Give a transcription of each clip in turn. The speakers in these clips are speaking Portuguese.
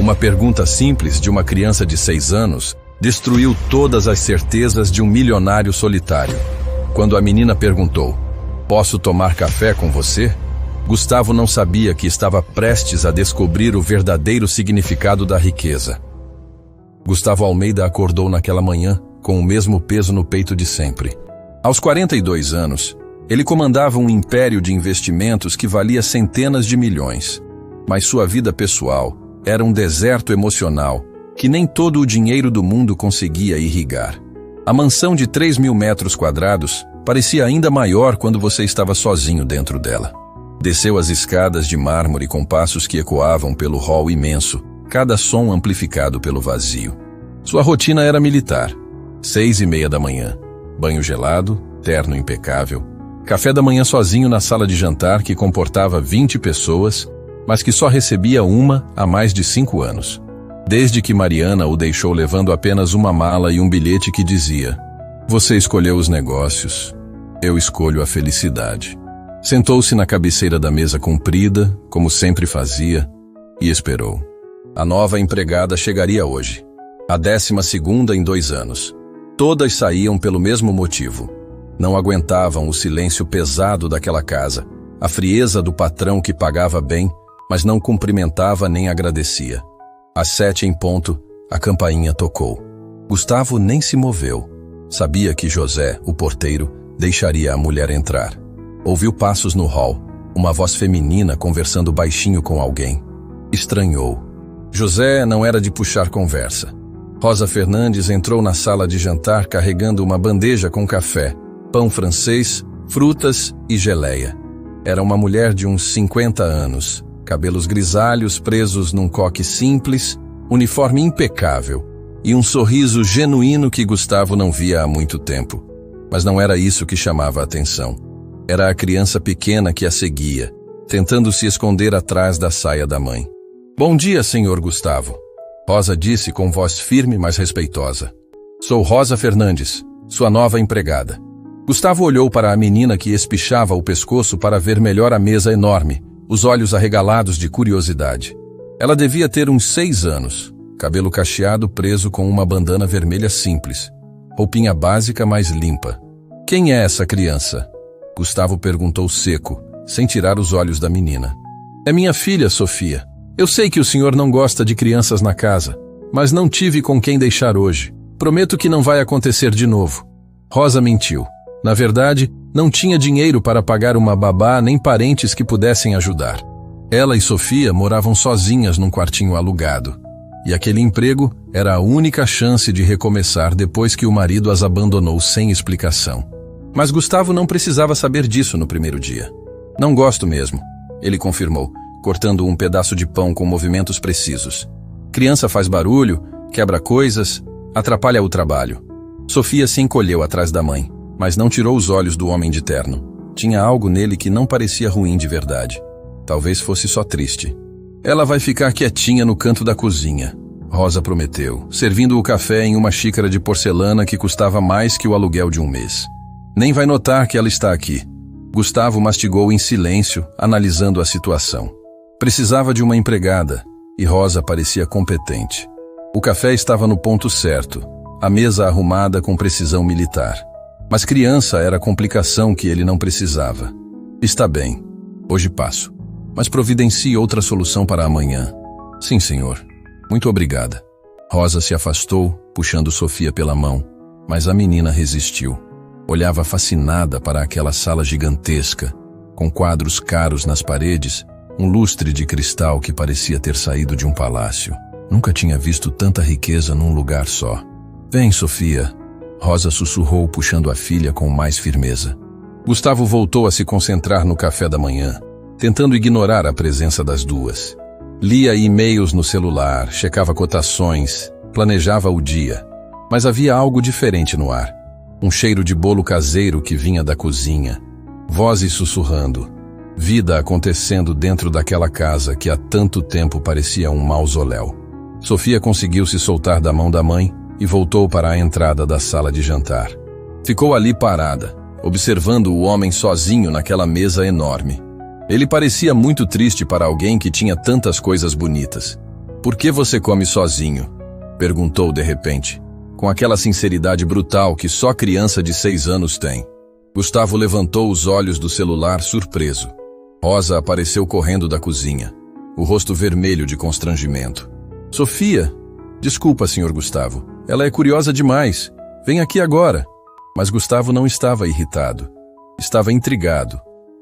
Uma pergunta simples de uma criança de 6 anos destruiu todas as certezas de um milionário solitário. Quando a menina perguntou: "Posso tomar café com você?", Gustavo não sabia que estava prestes a descobrir o verdadeiro significado da riqueza. Gustavo Almeida acordou naquela manhã com o mesmo peso no peito de sempre. Aos 42 anos, ele comandava um império de investimentos que valia centenas de milhões. Mas sua vida pessoal era um deserto emocional que nem todo o dinheiro do mundo conseguia irrigar. A mansão de 3.000 metros quadrados parecia ainda maior quando você estava sozinho dentro dela. Desceu as escadas de mármore com passos que ecoavam pelo hall imenso, cada som amplificado pelo vazio. Sua rotina era militar. 6:30 da manhã. Banho gelado, terno impecável. Café da manhã sozinho na sala de jantar que comportava 20 pessoas, mas que só recebia uma há mais de 5 anos. Desde que Mariana o deixou levando apenas uma mala e um bilhete que dizia: "Você escolheu os negócios, eu escolho a felicidade." Sentou-se na cabeceira da mesa comprida, como sempre fazia, e esperou. A nova empregada chegaria hoje, a 12ª em 2 anos. Todas saíam pelo mesmo motivo. Não aguentavam o silêncio pesado daquela casa, a frieza do patrão que pagava bem, mas não cumprimentava nem agradecia. Às 7 em ponto, a campainha tocou. Gustavo nem se moveu. Sabia que José, o porteiro, deixaria a mulher entrar. Ouviu passos no hall, uma voz feminina conversando baixinho com alguém. Estranhou. José não era de puxar conversa. Rosa Fernandes entrou na sala de jantar carregando uma bandeja com café, pão francês, frutas e geleia. Era uma mulher de uns 50 anos, cabelos grisalhos presos num coque simples, uniforme impecável e um sorriso genuíno que Gustavo não via há muito tempo. Mas não era isso que chamava a atenção. Era a criança pequena que a seguia, tentando se esconder atrás da saia da mãe. "Bom dia, senhor Gustavo", Rosa disse com voz firme, mas respeitosa. "Sou Rosa Fernandes, sua nova empregada." Gustavo olhou para a menina que espichava o pescoço para ver melhor a mesa enorme, os olhos arregalados de curiosidade. Ela devia ter uns 6 anos, cabelo cacheado preso com uma bandana vermelha simples, roupinha básica mais limpa. "Quem é essa criança?" Gustavo perguntou seco, sem tirar os olhos da menina. "É minha filha, Sofia. Eu sei que o senhor não gosta de crianças na casa, mas não tive com quem deixar hoje. Prometo que não vai acontecer de novo." Rosa mentiu. Na verdade, não tinha dinheiro para pagar uma babá nem parentes que pudessem ajudar. Ela e Sofia moravam sozinhas num quartinho alugado, e aquele emprego era a única chance de recomeçar depois que o marido as abandonou sem explicação. Mas Gustavo não precisava saber disso no primeiro dia. "Não gosto mesmo", ele confirmou, cortando um pedaço de pão com movimentos precisos. "Criança faz barulho, quebra coisas, atrapalha o trabalho." Sofia se encolheu atrás da mãe, mas não tirou os olhos do homem de terno. Tinha algo nele que não parecia ruim de verdade. Talvez fosse só triste. "Ela vai ficar quietinha no canto da cozinha", Rosa prometeu, servindo o café em uma xícara de porcelana que custava mais que o aluguel de um mês. "Nem vai notar que ela está aqui." Gustavo mastigou em silêncio, analisando a situação. Precisava de uma empregada, e Rosa parecia competente. O café estava no ponto certo, a mesa arrumada com precisão militar. Mas criança era a complicação que ele não precisava. "Está bem, hoje passo. Mas providencie outra solução para amanhã." "Sim, senhor. Muito obrigada." Rosa se afastou, puxando Sofia pela mão, mas a menina resistiu. Olhava fascinada para aquela sala gigantesca, com quadros caros nas paredes, um lustre de cristal que parecia ter saído de um palácio. Nunca tinha visto tanta riqueza num lugar só. "Vem, Sofia", Rosa sussurrou, puxando a filha com mais firmeza. Gustavo voltou a se concentrar no café da manhã, tentando ignorar a presença das duas. Lia e-mails no celular, checava cotações, planejava o dia. Mas havia algo diferente no ar. Um cheiro de bolo caseiro que vinha da cozinha. Vozes sussurrando. Vida acontecendo dentro daquela casa que há tanto tempo parecia um mausoléu. Sofia conseguiu se soltar da mão da mãe e voltou para a entrada da sala de jantar. Ficou ali parada, observando o homem sozinho naquela mesa enorme. Ele parecia muito triste para alguém que tinha tantas coisas bonitas. Por que você come sozinho? Perguntou de repente, com aquela sinceridade brutal que só criança de 6 anos tem. Gustavo levantou os olhos do celular surpreso. Rosa apareceu correndo da cozinha, o rosto vermelho de constrangimento. Sofia! Desculpa, Sr. Gustavo. Ela é curiosa demais. Vem aqui agora. Mas Gustavo não estava irritado. Estava intrigado.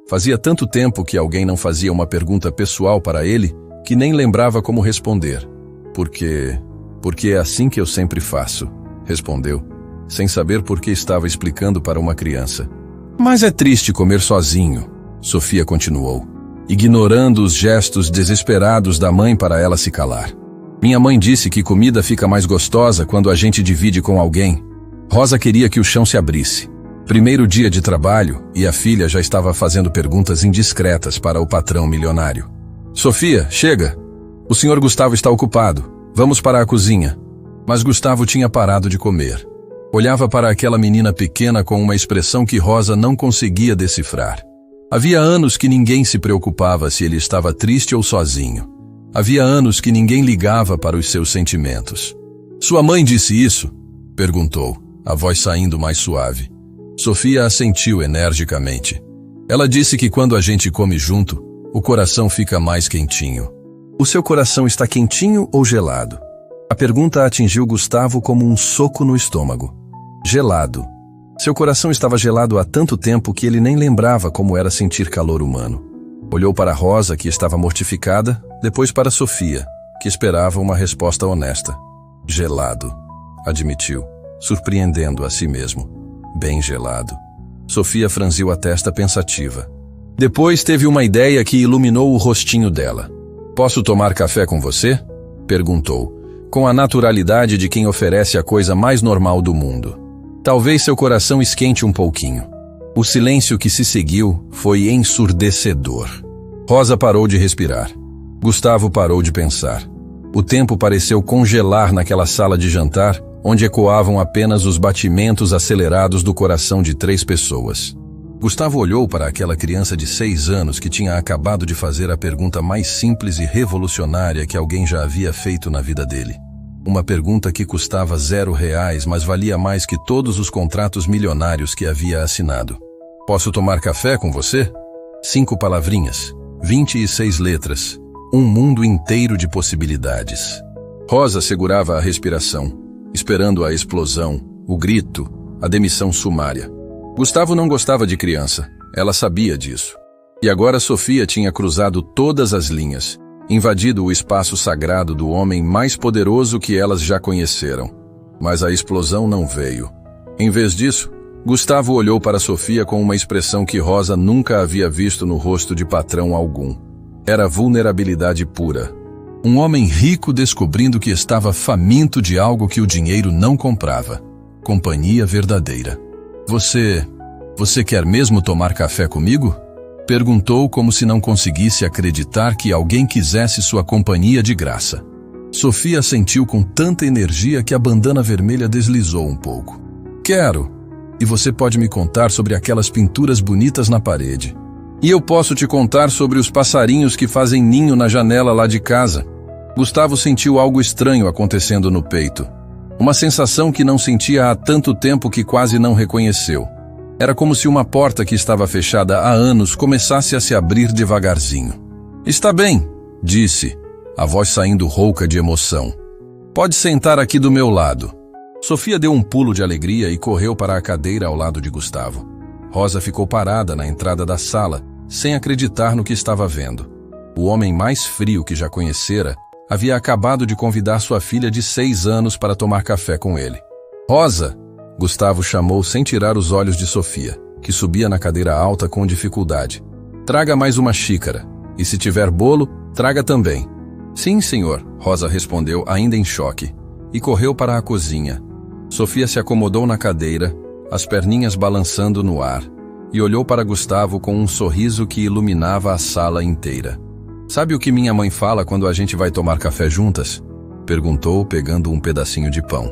Fazia tanto tempo que alguém não fazia uma pergunta pessoal para ele que nem lembrava como responder. Porque é assim que eu sempre faço, respondeu, sem saber por que estava explicando para uma criança. Mas é triste comer sozinho, Sofia continuou, ignorando os gestos desesperados da mãe para ela se calar. Minha mãe disse que comida fica mais gostosa quando a gente divide com alguém. Rosa queria que o chão se abrisse. Primeiro dia de trabalho e a filha já estava fazendo perguntas indiscretas para o patrão milionário. Sofia, chega! O Sr. Gustavo está ocupado. Vamos para a cozinha. Mas Gustavo tinha parado de comer. Olhava para aquela menina pequena com uma expressão que Rosa não conseguia decifrar. Havia anos que ninguém se preocupava se ele estava triste ou sozinho. Havia anos que ninguém ligava para os seus sentimentos. Sua mãe disse isso? Perguntou, a voz saindo mais suave. Sofia assentiu energicamente. Ela disse que quando a gente come junto, o coração fica mais quentinho. O seu coração está quentinho ou gelado? A pergunta atingiu Gustavo como um soco no estômago. Gelado. Seu coração estava gelado há tanto tempo que ele nem lembrava como era sentir calor humano. Olhou para Rosa, que estava mortificada, depois para Sofia, que esperava uma resposta honesta. Gelado, admitiu, surpreendendo a si mesmo. Bem gelado. Sofia franziu a testa pensativa. Depois teve uma ideia que iluminou o rostinho dela. Posso tomar café com você? Perguntou, com a naturalidade de quem oferece a coisa mais normal do mundo. Talvez seu coração esquente um pouquinho. O silêncio que se seguiu foi ensurdecedor. Rosa parou de respirar. Gustavo parou de pensar. O tempo pareceu congelar naquela sala de jantar, onde ecoavam apenas os batimentos acelerados do coração de 3 pessoas. Gustavo olhou para aquela criança de 6 anos que tinha acabado de fazer a pergunta mais simples e revolucionária que alguém já havia feito na vida dele. Uma pergunta que custava R$0, mas valia mais que todos os contratos milionários que havia assinado. Posso tomar café com você? 5 palavrinhas, 26 letras, um mundo inteiro de possibilidades. Rosa segurava a respiração, esperando a explosão, o grito, a demissão sumária. Gustavo não gostava de criança, ela sabia disso. E agora Sofia tinha cruzado todas as linhas, invadido o espaço sagrado do homem mais poderoso que elas já conheceram. Mas a explosão não veio. Em vez disso, Gustavo olhou para Sofia com uma expressão que Rosa nunca havia visto no rosto de patrão algum. Era vulnerabilidade pura. Um homem rico descobrindo que estava faminto de algo que o dinheiro não comprava. Companhia verdadeira. Você quer mesmo tomar café comigo? Perguntou como se não conseguisse acreditar que alguém quisesse sua companhia de graça. Sofia sentiu com tanta energia que a bandana vermelha deslizou um pouco. Quero. E você pode me contar sobre aquelas pinturas bonitas na parede. E eu posso te contar sobre os passarinhos que fazem ninho na janela lá de casa. Gustavo sentiu algo estranho acontecendo no peito. Uma sensação que não sentia há tanto tempo que quase não reconheceu. Era como se uma porta que estava fechada há anos começasse a se abrir devagarzinho. Está bem, disse, a voz saindo rouca de emoção. Pode sentar aqui do meu lado. Sofia deu um pulo de alegria e correu para a cadeira ao lado de Gustavo. Rosa ficou parada na entrada da sala, sem acreditar no que estava vendo. O homem mais frio que já conhecera havia acabado de convidar sua filha de 6 anos para tomar café com ele. Rosa! Gustavo chamou sem tirar os olhos de Sofia, que subia na cadeira alta com dificuldade. Traga mais uma xícara, e se tiver bolo, traga também. Sim, senhor, Rosa respondeu ainda em choque, e correu para a cozinha. Sofia se acomodou na cadeira, as perninhas balançando no ar, e olhou para Gustavo com um sorriso que iluminava a sala inteira. Sabe o que minha mãe fala quando a gente vai tomar café juntas? Perguntou, pegando um pedacinho de pão.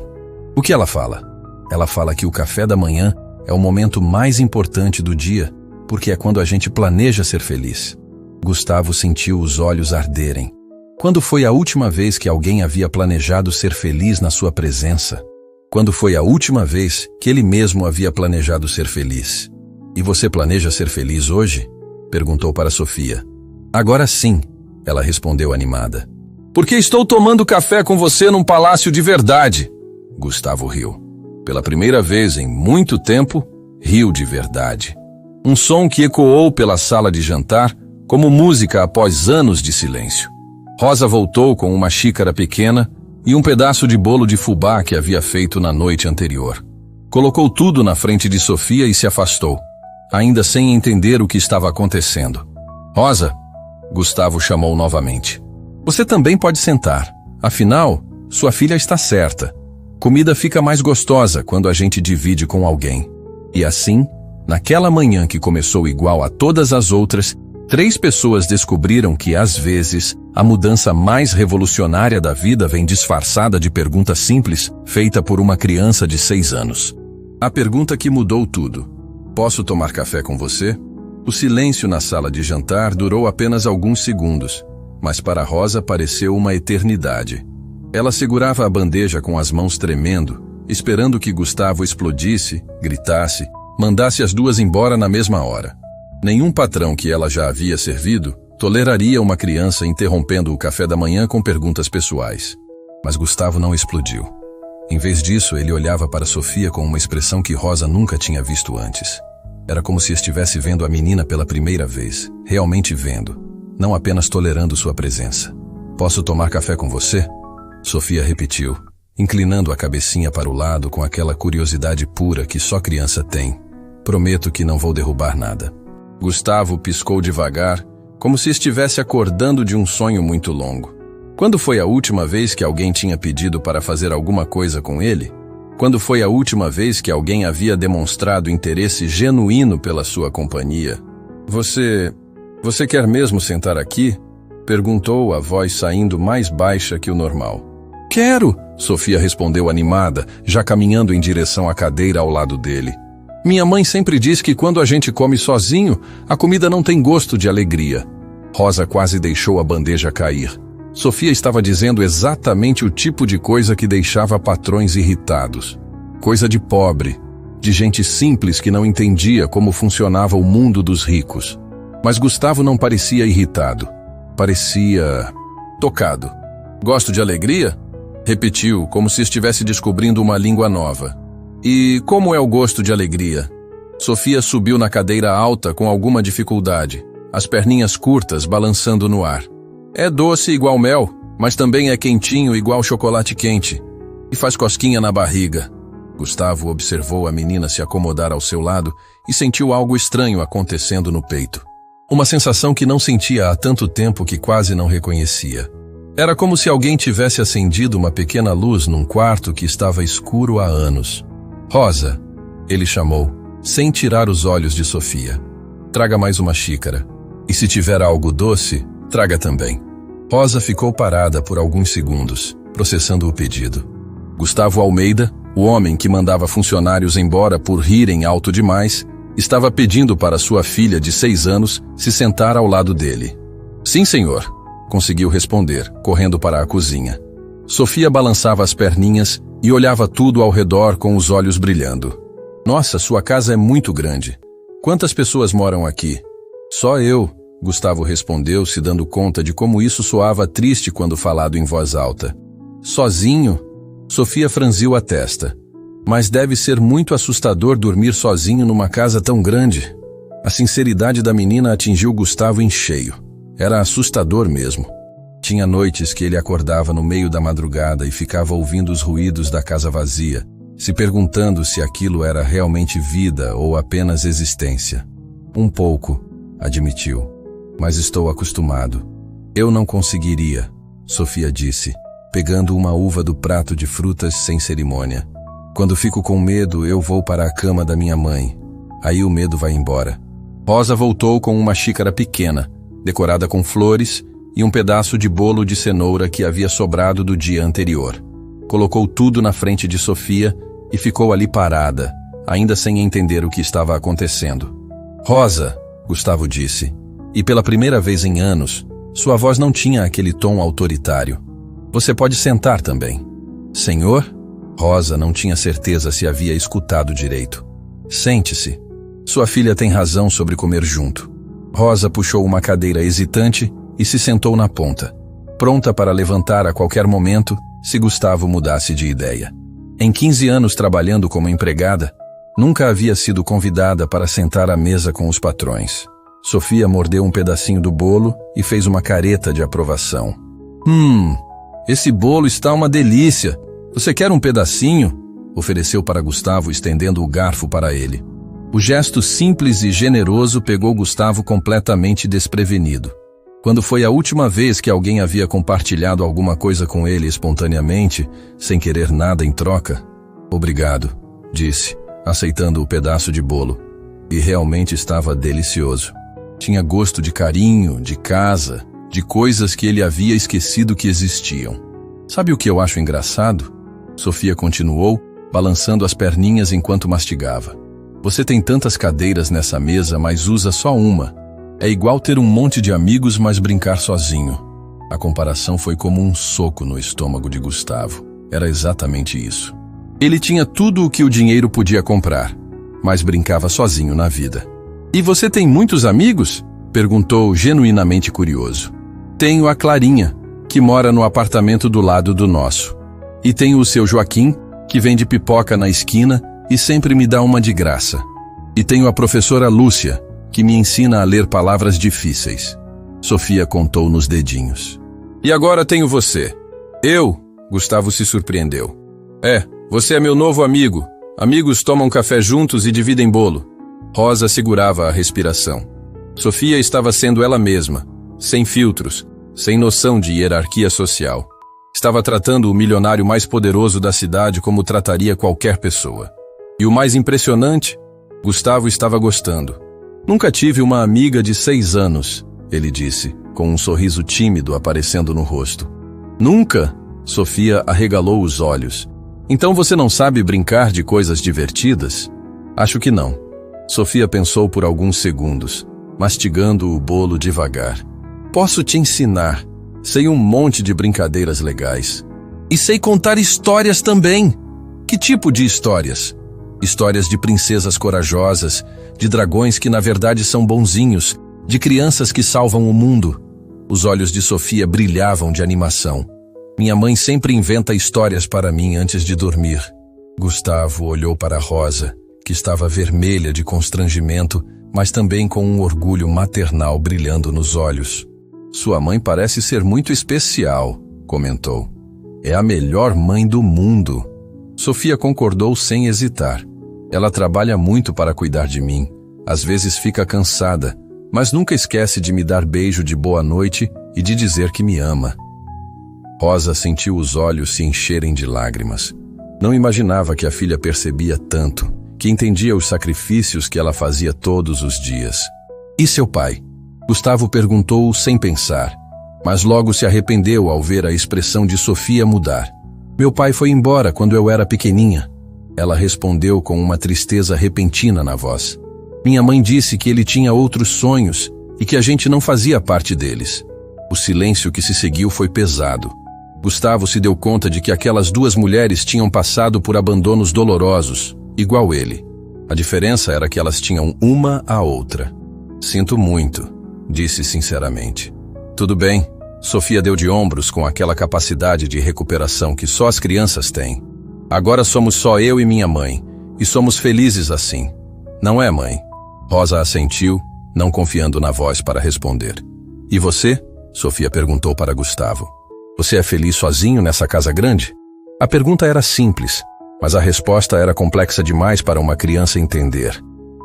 O que ela fala? Ela fala que o café da manhã é o momento mais importante do dia, porque é quando a gente planeja ser feliz. Gustavo sentiu os olhos arderem. Quando foi a última vez que alguém havia planejado ser feliz na sua presença? Quando foi a última vez que ele mesmo havia planejado ser feliz? E você planeja ser feliz hoje? Perguntou para Sofia. Agora sim, ela respondeu animada. Porque estou tomando café com você num palácio de verdade. Gustavo riu. Pela primeira vez em muito tempo, riu de verdade. Um som que ecoou pela sala de jantar como música após anos de silêncio. Rosa voltou com uma xícara pequena e um pedaço de bolo de fubá que havia feito na noite anterior. Colocou tudo na frente de Sofia e se afastou, ainda sem entender o que estava acontecendo. Rosa, Gustavo chamou novamente. Você também pode sentar. Afinal, sua filha está certa. Comida fica mais gostosa quando a gente divide com alguém. E assim, naquela manhã que começou igual a todas as outras, 3 pessoas descobriram que, às vezes, a mudança mais revolucionária da vida vem disfarçada de pergunta simples, feita por uma criança de 6 anos. A pergunta que mudou tudo. Posso tomar café com você? O silêncio na sala de jantar durou apenas alguns segundos, mas para Rosa pareceu uma eternidade. Ela segurava a bandeja com as mãos tremendo, esperando que Gustavo explodisse, gritasse, mandasse as duas embora na mesma hora. Nenhum patrão que ela já havia servido toleraria uma criança interrompendo o café da manhã com perguntas pessoais. Mas Gustavo não explodiu. Em vez disso, ele olhava para Sofia com uma expressão que Rosa nunca tinha visto antes. Era como se estivesse vendo a menina pela primeira vez, realmente vendo, não apenas tolerando sua presença. Posso tomar café com você? Sofia repetiu, inclinando a cabecinha para o lado com aquela curiosidade pura que só criança tem. Prometo que não vou derrubar nada. Gustavo piscou devagar, como se estivesse acordando de um sonho muito longo. Quando foi a última vez que alguém tinha pedido para fazer alguma coisa com ele? Quando foi a última vez que alguém havia demonstrado interesse genuíno pela sua companhia? Você quer mesmo sentar aqui? Perguntou, a voz saindo mais baixa que o normal. Quero, Sofia respondeu animada, já caminhando em direção à cadeira ao lado dele. Minha mãe sempre diz que quando a gente come sozinho, a comida não tem gosto de alegria. Rosa quase deixou a bandeja cair. Sofia estava dizendo exatamente o tipo de coisa que deixava patrões irritados. Coisa de pobre, de gente simples que não entendia como funcionava o mundo dos ricos. Mas Gustavo não parecia irritado. Parecia tocado. Gosto de alegria? Repetiu, como se estivesse descobrindo uma língua nova. E como é o gosto de alegria? Sofia subiu na cadeira alta com alguma dificuldade, as perninhas curtas balançando no ar. É doce igual mel, mas também é quentinho igual chocolate quente. E faz cosquinha na barriga. Gustavo observou a menina se acomodar ao seu lado e sentiu algo estranho acontecendo no peito. Uma sensação que não sentia há tanto tempo que quase não reconhecia. Era como se alguém tivesse acendido uma pequena luz num quarto que estava escuro há anos. Rosa, ele chamou, sem tirar os olhos de Sofia. Traga mais uma xícara. E se tiver algo doce, traga também. Rosa ficou parada por alguns segundos, processando o pedido. Gustavo Almeida, o homem que mandava funcionários embora por rirem alto demais, estava pedindo para sua filha de 6 anos se sentar ao lado dele. Sim, senhor, conseguiu responder, correndo para a cozinha. Sofia balançava as perninhas e olhava tudo ao redor com os olhos brilhando. Nossa, sua casa é muito grande. Quantas pessoas moram aqui? Só eu, Gustavo respondeu, se dando conta de como isso soava triste quando falado em voz alta. Sozinho? Sofia franziu a testa. Mas deve ser muito assustador dormir sozinho numa casa tão grande. A sinceridade da menina atingiu Gustavo em cheio. Era assustador mesmo. Tinha noites que ele acordava no meio da madrugada e ficava ouvindo os ruídos da casa vazia, se perguntando se aquilo era realmente vida ou apenas existência. Um pouco, admitiu. Mas estou acostumado. Eu não conseguiria, Sofia disse, pegando uma uva do prato de frutas sem cerimônia. Quando fico com medo, eu vou para a cama da minha mãe. Aí o medo vai embora. Rosa voltou com uma xícara pequena, decorada com flores, e um pedaço de bolo de cenoura que havia sobrado do dia anterior. Colocou tudo na frente de Sofia e ficou ali parada, ainda sem entender o que estava acontecendo. Rosa, Gustavo disse, e pela primeira vez em anos, Sua voz não tinha aquele tom autoritário. Você pode sentar também. Senhor? Rosa não tinha certeza se havia escutado direito. Sente-se. Sua filha tem razão sobre comer junto. Rosa puxou uma cadeira hesitante e se sentou na ponta, pronta para levantar a qualquer momento se Gustavo mudasse de ideia. Em 15 anos trabalhando como empregada, nunca havia sido convidada para sentar à mesa com os patrões. Sofia mordeu um pedacinho do bolo e fez uma careta de aprovação. Esse bolo está uma delícia. Você quer um pedacinho? Ofereceu para Gustavo, estendendo o garfo para ele. O gesto simples e generoso pegou Gustavo completamente desprevenido. Quando foi a última vez que alguém havia compartilhado alguma coisa com ele espontaneamente, sem querer nada em troca? Obrigado, disse, aceitando o pedaço de bolo. E realmente estava delicioso. Tinha gosto de carinho, de casa, de coisas que ele havia esquecido que existiam. Sabe o que eu acho engraçado? Sofia continuou, balançando as perninhas enquanto mastigava. Você tem tantas cadeiras nessa mesa, mas usa só uma. É igual ter um monte de amigos, mas brincar sozinho. A comparação foi como um soco no estômago de Gustavo. Era exatamente isso. Ele tinha tudo o que o dinheiro podia comprar, mas brincava sozinho na vida. E você tem muitos amigos? Perguntou, genuinamente curioso. Tenho a Clarinha, que mora no apartamento do lado do nosso. E tenho o seu Joaquim, que vende pipoca na esquina e sempre me dá uma de graça. E tenho a professora Lúcia, que me ensina a ler palavras difíceis. Sofia contou nos dedinhos. E agora tenho você. Eu? Gustavo se surpreendeu. Você é meu novo amigo. Amigos tomam café juntos e dividem bolo. Rosa segurava a respiração. Sofia estava sendo ela mesma, sem filtros, sem noção de hierarquia social. Estava tratando o milionário mais poderoso da cidade como trataria qualquer pessoa. E o mais impressionante, Gustavo estava gostando. Nunca tive uma amiga de 6 anos, ele disse, com um sorriso tímido aparecendo no rosto. Nunca? Sofia arregalou os olhos. Então você não sabe brincar de coisas divertidas? Acho que não. Sofia pensou por alguns segundos, mastigando o bolo devagar. Posso te ensinar. Sei um monte de brincadeiras legais. E sei contar histórias também. Que tipo de histórias? Histórias de princesas corajosas, de dragões que na verdade são bonzinhos, de crianças que salvam o mundo. Os olhos de Sofia brilhavam de animação. Minha mãe sempre inventa histórias para mim antes de dormir. Gustavo olhou para Rosa, que estava vermelha de constrangimento, mas também com um orgulho maternal brilhando nos olhos. Sua mãe parece ser muito especial, comentou. É a melhor mãe do mundo. Sofia concordou sem hesitar. Ela trabalha muito para cuidar de mim. Às vezes fica cansada, mas nunca esquece de me dar beijo de boa noite e de dizer que me ama. Rosa sentiu os olhos se encherem de lágrimas. Não imaginava que a filha percebia tanto, que entendia os sacrifícios que ela fazia todos os dias. E seu pai? Gustavo perguntou sem pensar, mas logo se arrependeu ao ver a expressão de Sofia mudar. Meu pai foi embora quando eu era pequeninha. Ela respondeu com uma tristeza repentina na voz. Minha mãe disse que ele tinha outros sonhos e que a gente não fazia parte deles. O silêncio que se seguiu foi pesado. Gustavo se deu conta de que aquelas 2 mulheres tinham passado por abandonos dolorosos, igual ele. A diferença era que elas tinham uma a outra. Sinto muito, disse sinceramente. Tudo bem, Sofia deu de ombros com aquela capacidade de recuperação que só as crianças têm. Agora somos só eu e minha mãe, e somos felizes assim. Não é, mãe? Rosa assentiu, não confiando na voz para responder. E você? Sofia perguntou para Gustavo. Você é feliz sozinho nessa casa grande? A pergunta era simples, mas a resposta era complexa demais para uma criança entender.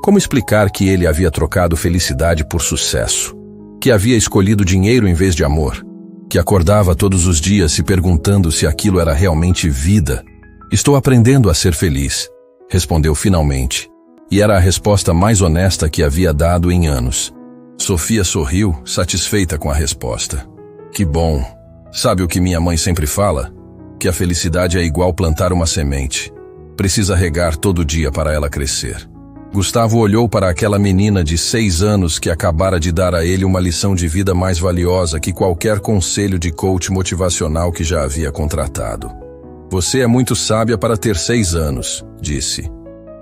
Como explicar que ele havia trocado felicidade por sucesso? Que havia escolhido dinheiro em vez de amor? Que acordava todos os dias se perguntando se aquilo era realmente vida? Estou aprendendo a ser feliz, respondeu finalmente. E era a resposta mais honesta que havia dado em anos. Sofia sorriu, satisfeita com a resposta. Que bom. Sabe o que minha mãe sempre fala? Que a felicidade é igual plantar uma semente. Precisa regar todo dia para ela crescer. Gustavo olhou para aquela menina de 6 anos que acabara de dar a ele uma lição de vida mais valiosa que qualquer conselho de coach motivacional que já havia contratado. Você é muito sábia para ter 6 anos, disse.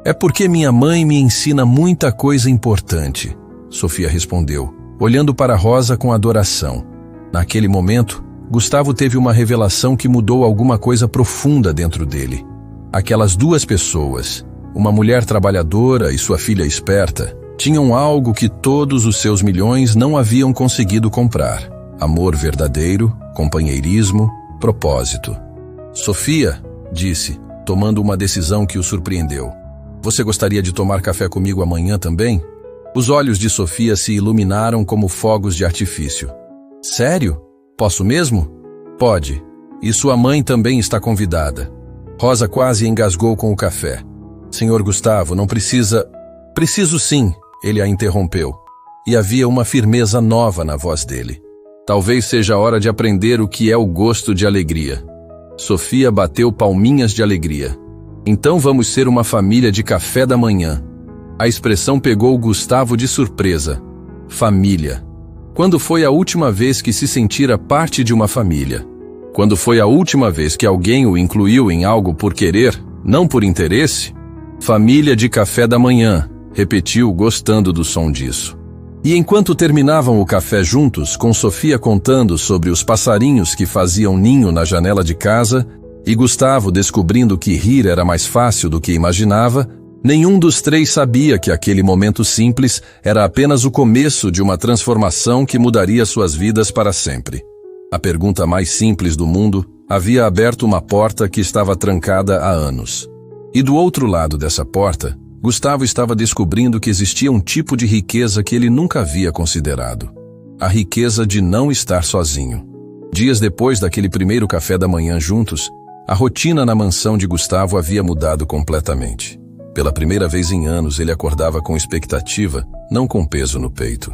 É porque minha mãe me ensina muita coisa importante, Sofia respondeu, olhando para Rosa com adoração. Naquele momento, Gustavo teve uma revelação que mudou alguma coisa profunda dentro dele. Aquelas duas pessoas, uma mulher trabalhadora e sua filha esperta, tinham algo que todos os seus milhões não haviam conseguido comprar: amor verdadeiro, companheirismo, propósito. Sofia, disse, tomando uma decisão que o surpreendeu. Você gostaria de tomar café comigo amanhã também? Os olhos de Sofia se iluminaram como fogos de artifício. Sério? Posso mesmo? Pode. E sua mãe também está convidada. Rosa quase engasgou com o café. Senhor Gustavo, não precisa... Preciso sim, ele a interrompeu. E havia uma firmeza nova na voz dele. Talvez seja a hora de aprender o que é o gosto de alegria. Sofia bateu palminhas de alegria. Então vamos ser uma família de café da manhã. A expressão pegou Gustavo de surpresa. Família. Quando foi a última vez que se sentira parte de uma família? Quando foi a última vez que alguém o incluiu em algo por querer, não por interesse? Família de café da manhã, repetiu, gostando do som disso. E enquanto terminavam o café juntos, com Sofia contando sobre os passarinhos que faziam ninho na janela de casa, e Gustavo descobrindo que rir era mais fácil do que imaginava, nenhum dos três sabia que aquele momento simples era apenas o começo de uma transformação que mudaria suas vidas para sempre. A pergunta mais simples do mundo havia aberto uma porta que estava trancada há anos. E do outro lado dessa porta, Gustavo estava descobrindo que existia um tipo de riqueza que ele nunca havia considerado. A riqueza de não estar sozinho. Dias depois daquele primeiro café da manhã juntos, a rotina na mansão de Gustavo havia mudado completamente. Pela primeira vez em anos, ele acordava com expectativa, não com peso no peito.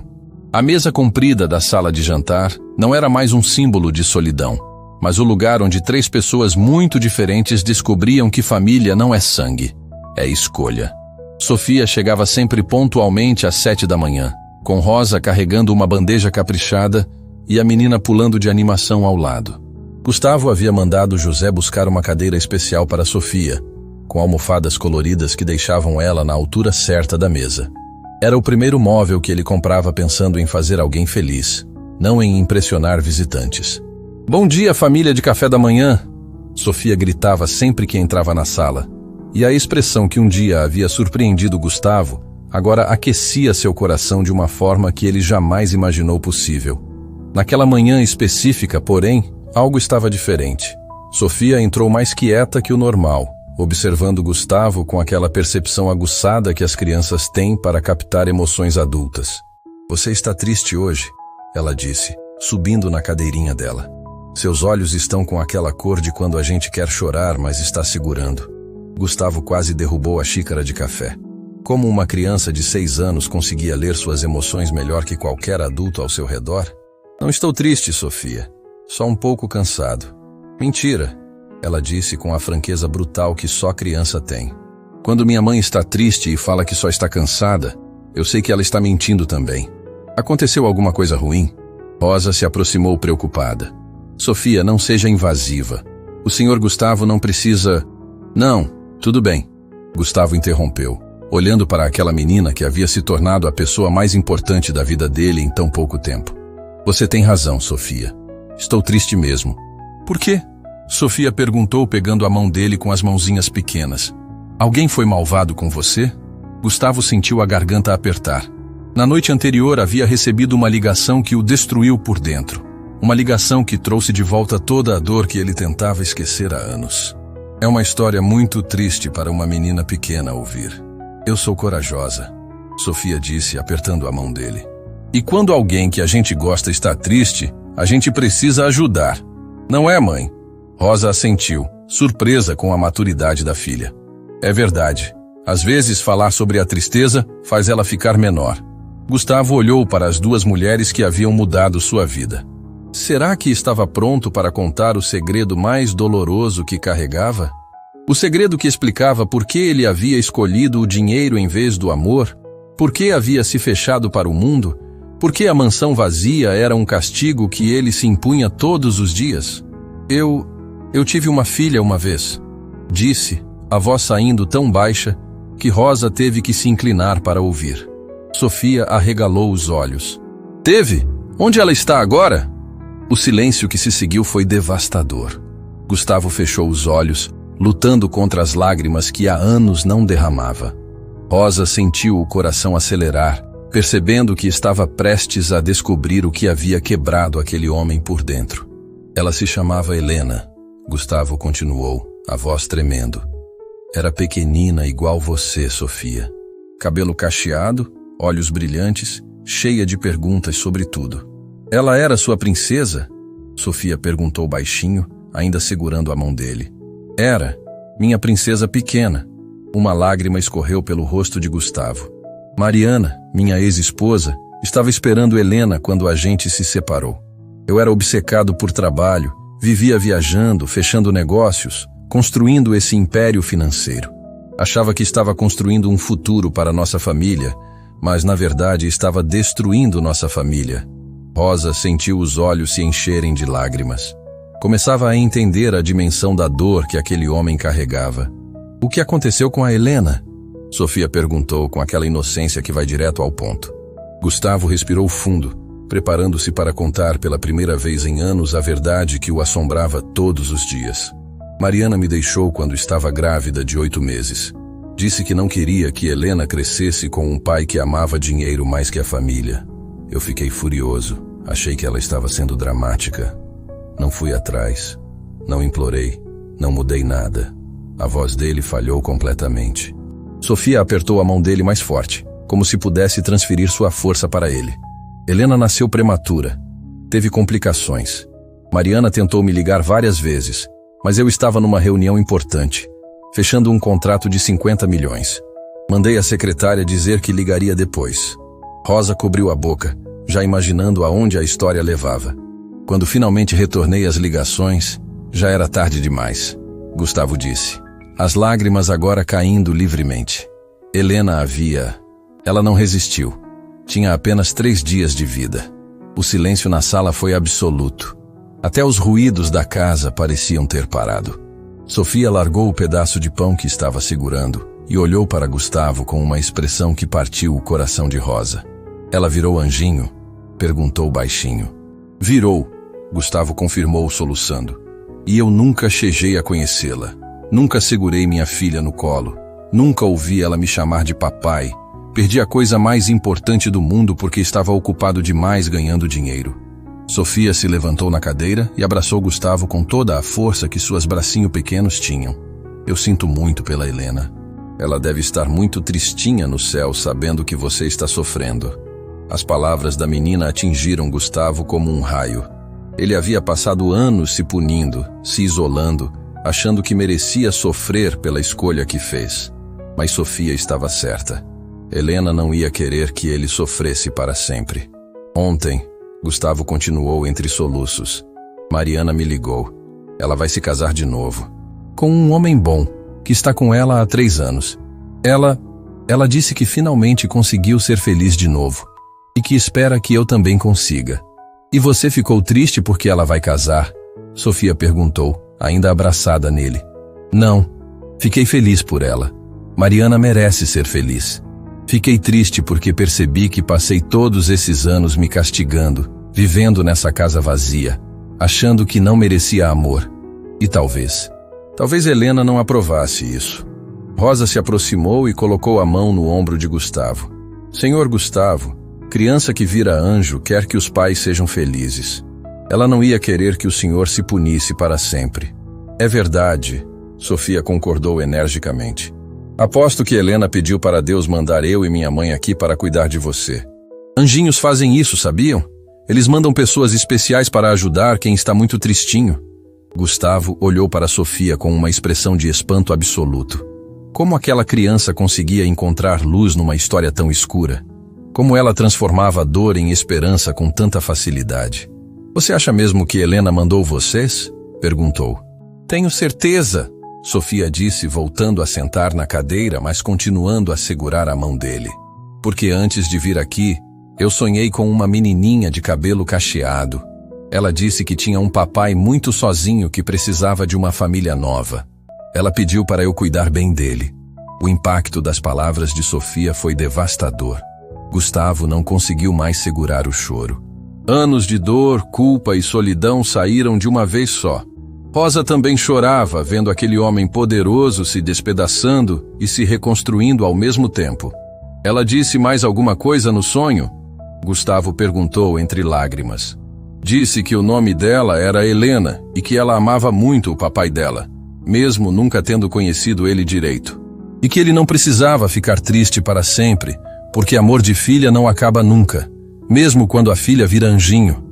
A mesa comprida da sala de jantar não era mais um símbolo de solidão, mas o lugar onde 3 pessoas muito diferentes descobriam que família não é sangue, é escolha. Sofia chegava sempre pontualmente às 7 da manhã, com Rosa carregando uma bandeja caprichada e a menina pulando de animação ao lado. Gustavo havia mandado José buscar uma cadeira especial para Sofia, com almofadas coloridas que deixavam ela na altura certa da mesa. Era o primeiro móvel que ele comprava pensando em fazer alguém feliz, não em impressionar visitantes. Bom dia, família de café da manhã! Sofia gritava sempre que entrava na sala, e a expressão que um dia havia surpreendido Gustavo agora aquecia seu coração de uma forma que ele jamais imaginou possível. Naquela manhã específica, porém, algo estava diferente. Sofia entrou mais quieta que o normal, observando Gustavo com aquela percepção aguçada que as crianças têm para captar emoções adultas. Você está triste hoje? Ela disse, subindo na cadeirinha dela. Seus olhos estão com aquela cor de quando a gente quer chorar, mas está segurando. Gustavo quase derrubou a xícara de café. Como uma criança de 6 anos conseguia ler suas emoções melhor que qualquer adulto ao seu redor? Não estou triste, Sofia. Só um pouco cansado. Mentira, ela disse com a franqueza brutal que só criança tem. Quando minha mãe está triste e fala que só está cansada, eu sei que ela está mentindo também. Aconteceu alguma coisa ruim? Rosa se aproximou preocupada. Sofia, não seja invasiva. O senhor Gustavo não precisa... Não, tudo bem. Gustavo interrompeu, olhando para aquela menina que havia se tornado a pessoa mais importante da vida dele em tão pouco tempo. Você tem razão, Sofia. Estou triste mesmo. Por quê? Sofia perguntou, pegando a mão dele com as mãozinhas pequenas. Alguém foi malvado com você? Gustavo sentiu a garganta apertar. Na noite anterior havia recebido uma ligação que o destruiu por dentro. Uma ligação que trouxe de volta toda a dor que ele tentava esquecer há anos. É uma história muito triste para uma menina pequena ouvir. Eu sou corajosa, Sofia disse, apertando a mão dele. E quando alguém que a gente gosta está triste, a gente precisa ajudar. Não é, mãe? Rosa assentiu, surpresa com a maturidade da filha. É verdade. Às vezes falar sobre a tristeza faz ela ficar menor. Gustavo olhou para as 2 mulheres que haviam mudado sua vida. Será que estava pronto para contar o segredo mais doloroso que carregava? O segredo que explicava por que ele havia escolhido o dinheiro em vez do amor, por que havia se fechado para o mundo, por que a mansão vazia era um castigo que ele se impunha todos os dias. Eu tive uma filha uma vez, disse, a voz saindo tão baixa que Rosa teve que se inclinar para ouvir. Sofia arregalou os olhos. Teve? Onde ela está agora? O silêncio que se seguiu foi devastador. Gustavo fechou os olhos, lutando contra as lágrimas que há anos não derramava. Rosa sentiu o coração acelerar, percebendo que estava prestes a descobrir o que havia quebrado aquele homem por dentro. Ela se chamava Helena. Gustavo continuou, a voz tremendo. Era pequenina igual você, Sofia. Cabelo cacheado, olhos brilhantes, cheia de perguntas sobre tudo. Ela era sua princesa? Sofia perguntou baixinho, ainda segurando a mão dele. Era, minha princesa pequena. Uma lágrima escorreu pelo rosto de Gustavo. Mariana, minha ex-esposa, estava esperando Helena quando a gente se separou. Eu era obcecado por trabalho, vivia viajando, fechando negócios, construindo esse império financeiro. Achava que estava construindo um futuro para nossa família, mas na verdade estava destruindo nossa família. Rosa sentiu os olhos se encherem de lágrimas. Começava a entender a dimensão da dor que aquele homem carregava. O que aconteceu com a Helena? Sofia perguntou com aquela inocência que vai direto ao ponto. Gustavo respirou fundo, preparando-se para contar pela primeira vez em anos a verdade que o assombrava todos os dias. Mariana me deixou quando estava grávida de 8 meses. Disse que não queria que Helena crescesse com um pai que amava dinheiro mais que a família. Eu fiquei furioso. Achei que ela estava sendo dramática. Não fui atrás. Não implorei. Não mudei nada. A voz dele falhou completamente. Sofia apertou a mão dele mais forte, como se pudesse transferir sua força para ele. Helena nasceu prematura. Teve complicações. Mariana tentou me ligar várias vezes, mas eu estava numa reunião importante, fechando um contrato de 50 milhões. Mandei a secretária dizer que ligaria depois. Rosa cobriu a boca, já imaginando aonde a história levava. Quando finalmente retornei às ligações, já era tarde demais. Gustavo disse, as lágrimas agora caindo livremente. Helena Ela não resistiu. Tinha apenas 3 dias de vida. O silêncio na sala foi absoluto. Até os ruídos da casa pareciam ter parado. Sofia largou o pedaço de pão que estava segurando e olhou para Gustavo com uma expressão que partiu o coração de Rosa. Ela virou anjinho? Perguntou baixinho. Virou, Gustavo confirmou soluçando. E eu nunca cheguei a conhecê-la. Nunca segurei minha filha no colo. Nunca ouvi ela me chamar de papai. Perdi a coisa mais importante do mundo porque estava ocupado demais ganhando dinheiro. Sofia se levantou na cadeira e abraçou Gustavo com toda a força que suas bracinhos pequenos tinham. Eu sinto muito pela Helena. Ela deve estar muito tristinha no céu sabendo que você está sofrendo. As palavras da menina atingiram Gustavo como um raio. Ele havia passado anos se punindo, se isolando, achando que merecia sofrer pela escolha que fez. Mas Sofia estava certa. Helena não ia querer que ele sofresse para sempre. Ontem, Gustavo continuou entre soluços. Mariana me ligou. Ela vai se casar de novo. Com um homem bom, que está com ela há 3 anos. Ela disse que finalmente conseguiu ser feliz de novo. E que espera que eu também consiga. E você ficou triste porque ela vai casar? Sofia perguntou, ainda abraçada nele. Não, fiquei feliz por ela. Mariana merece ser feliz. Fiquei triste porque percebi que passei todos esses anos me castigando, vivendo nessa casa vazia, achando que não merecia amor. E talvez Helena não aprovasse isso. Rosa se aproximou e colocou a mão no ombro de Gustavo. Senhor Gustavo, criança que vira anjo quer que os pais sejam felizes. Ela não ia querer que o senhor se punisse para sempre. É verdade, Sofia concordou energicamente. Aposto que Helena pediu para Deus mandar eu e minha mãe aqui para cuidar de você. Anjinhos fazem isso, sabiam? Eles mandam pessoas especiais para ajudar quem está muito tristinho. Gustavo olhou para Sofia com uma expressão de espanto absoluto. Como aquela criança conseguia encontrar luz numa história tão escura? Como ela transformava a dor em esperança com tanta facilidade? Você acha mesmo que Helena mandou vocês? Perguntou. Tenho certeza, Sofia disse, voltando a sentar na cadeira, mas continuando a segurar a mão dele. Porque antes de vir aqui, eu sonhei com uma menininha de cabelo cacheado. Ela disse que tinha um papai muito sozinho que precisava de uma família nova. Ela pediu para eu cuidar bem dele. O impacto das palavras de Sofia foi devastador. Gustavo não conseguiu mais segurar o choro. Anos de dor, culpa e solidão saíram de uma vez só. Rosa também chorava, vendo aquele homem poderoso se despedaçando e se reconstruindo ao mesmo tempo. Ela disse mais alguma coisa no sonho? Gustavo perguntou entre lágrimas. Disse que o nome dela era Helena e que ela amava muito o papai dela, mesmo nunca tendo conhecido ele direito. E que ele não precisava ficar triste para sempre, porque amor de filha não acaba nunca, mesmo quando a filha vira anjinho.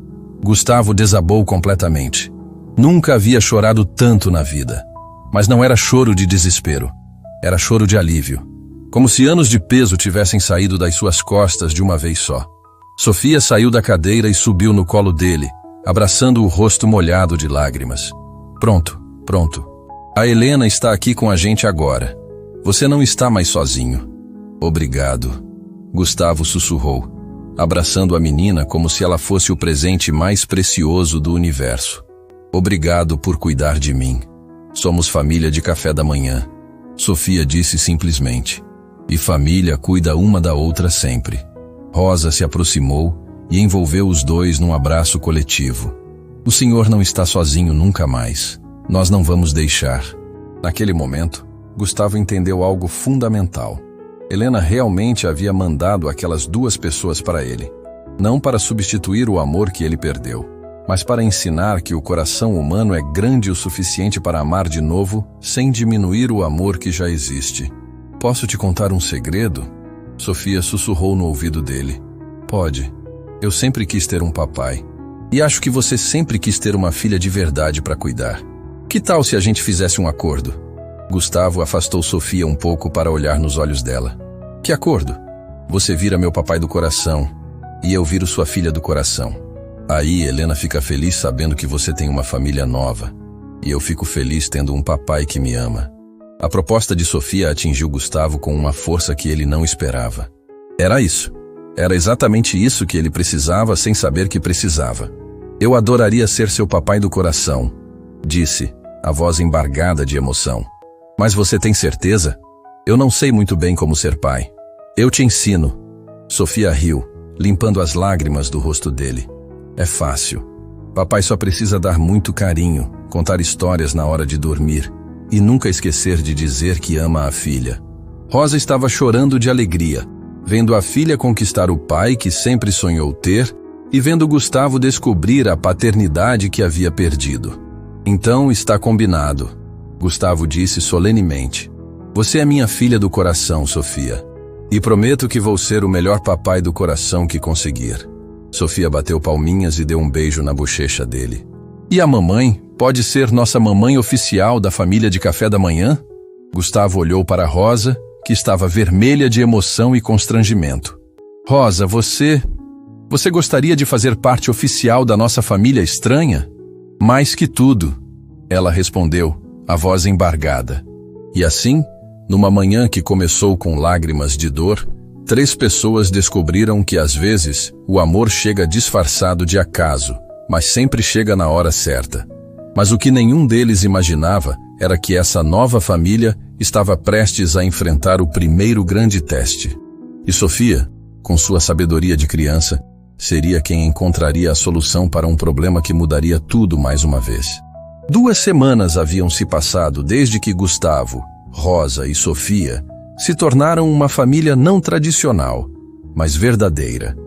Gustavo desabou completamente. Nunca havia chorado tanto na vida. Mas não era choro de desespero. Era choro de alívio. Como se anos de peso tivessem saído das suas costas de uma vez só. Sofia saiu da cadeira e subiu no colo dele, abraçando o rosto molhado de lágrimas. Pronto. A Helena está aqui com a gente agora. Você não está mais sozinho. Obrigado. Gustavo sussurrou, abraçando a menina como se ela fosse o presente mais precioso do universo. Obrigado por cuidar de mim. Somos família de café da manhã. Sofia disse simplesmente. E família cuida uma da outra sempre. Rosa se aproximou e envolveu os dois num abraço coletivo. O senhor não está sozinho nunca mais. Nós não vamos deixar. Naquele momento, Gustavo entendeu algo fundamental. Helena realmente havia mandado aquelas duas pessoas para ele. Não para substituir o amor que ele perdeu, mas para ensinar que o coração humano é grande o suficiente para amar de novo, sem diminuir o amor que já existe. Posso te contar um segredo? Sofia sussurrou no ouvido dele. Pode. Eu sempre quis ter um papai. E acho que você sempre quis ter uma filha de verdade para cuidar. Que tal se a gente fizesse um acordo? Gustavo afastou Sofia um pouco para olhar nos olhos dela. Que acordo? Você vira meu papai do coração e eu viro sua filha do coração. Aí Helena fica feliz sabendo que você tem uma família nova. E eu fico feliz tendo um papai que me ama. A proposta de Sofia atingiu Gustavo com uma força que ele não esperava. Era isso. Era exatamente isso que ele precisava sem saber que precisava. Eu adoraria ser seu papai do coração, disse, a voz embargada de emoção. Mas você tem certeza? Eu não sei muito bem como ser pai. Eu te ensino. Sofia riu, limpando as lágrimas do rosto dele. É fácil. Papai só precisa dar muito carinho, contar histórias na hora de dormir e nunca esquecer de dizer que ama a filha. Rosa estava chorando de alegria, vendo a filha conquistar o pai que sempre sonhou ter e vendo Gustavo descobrir a paternidade que havia perdido. Então está combinado, Gustavo disse solenemente. Você é minha filha do coração, Sofia. E prometo que vou ser o melhor papai do coração que conseguir. Sofia bateu palminhas e deu um beijo na bochecha dele. E a mamãe pode ser nossa mamãe oficial da família de café da manhã? Gustavo olhou para Rosa, que estava vermelha de emoção e constrangimento. Rosa, você gostaria de fazer parte oficial da nossa família estranha? Mais que tudo, ela respondeu, a voz embargada. E assim, numa manhã que começou com lágrimas de dor, 3 pessoas descobriram que às vezes o amor chega disfarçado de acaso, mas sempre chega na hora certa. Mas o que nenhum deles imaginava era que essa nova família estava prestes a enfrentar o primeiro grande teste. E Sofia, com sua sabedoria de criança, seria quem encontraria a solução para um problema que mudaria tudo mais uma vez. 2 semanas haviam se passado desde que Gustavo, Rosa e Sofia se tornaram uma família não tradicional, mas verdadeira.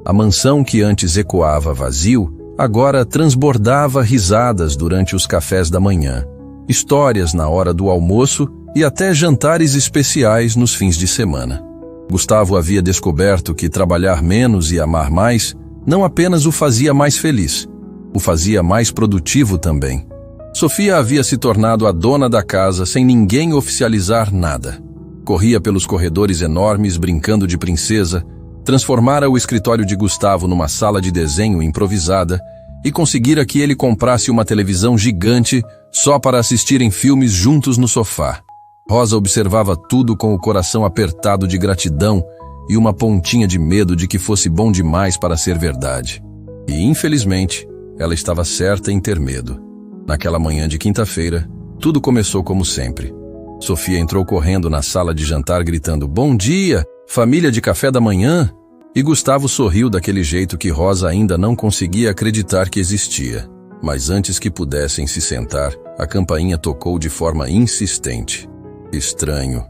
A mansão que antes ecoava vazio, agora transbordava risadas durante os cafés da manhã, histórias na hora do almoço e até jantares especiais nos fins de semana. Gustavo havia descoberto que trabalhar menos e amar mais não apenas o fazia mais feliz, o fazia mais produtivo também. Sofia havia se tornado a dona da casa sem ninguém oficializar nada. Corria pelos corredores enormes brincando de princesa, transformara o escritório de Gustavo numa sala de desenho improvisada e conseguira que ele comprasse uma televisão gigante só para assistirem filmes juntos no sofá. Rosa observava tudo com o coração apertado de gratidão e uma pontinha de medo de que fosse bom demais para ser verdade. E, infelizmente, ela estava certa em ter medo. Naquela manhã de quinta-feira, tudo começou como sempre. Sofia entrou correndo na sala de jantar gritando: "Bom dia, família de café da manhã!" E Gustavo sorriu daquele jeito que Rosa ainda não conseguia acreditar que existia. Mas antes que pudessem se sentar, a campainha tocou de forma insistente. "Estranho",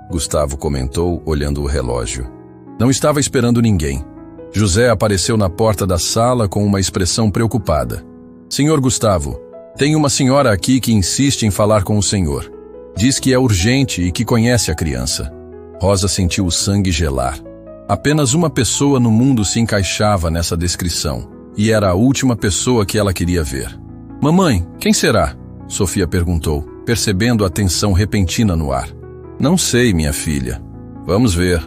Gustavo comentou, olhando o relógio. Não estava esperando ninguém. José apareceu na porta da sala com uma expressão preocupada. "Senhor Gustavo, tem uma senhora aqui que insiste em falar com o senhor. Diz que é urgente e que conhece a criança." Rosa sentiu o sangue gelar. Apenas uma pessoa no mundo se encaixava nessa descrição, e era a última pessoa que ela queria ver. "Mamãe, quem será?" Sofia perguntou, percebendo a tensão repentina no ar. "Não sei, minha filha. Vamos ver."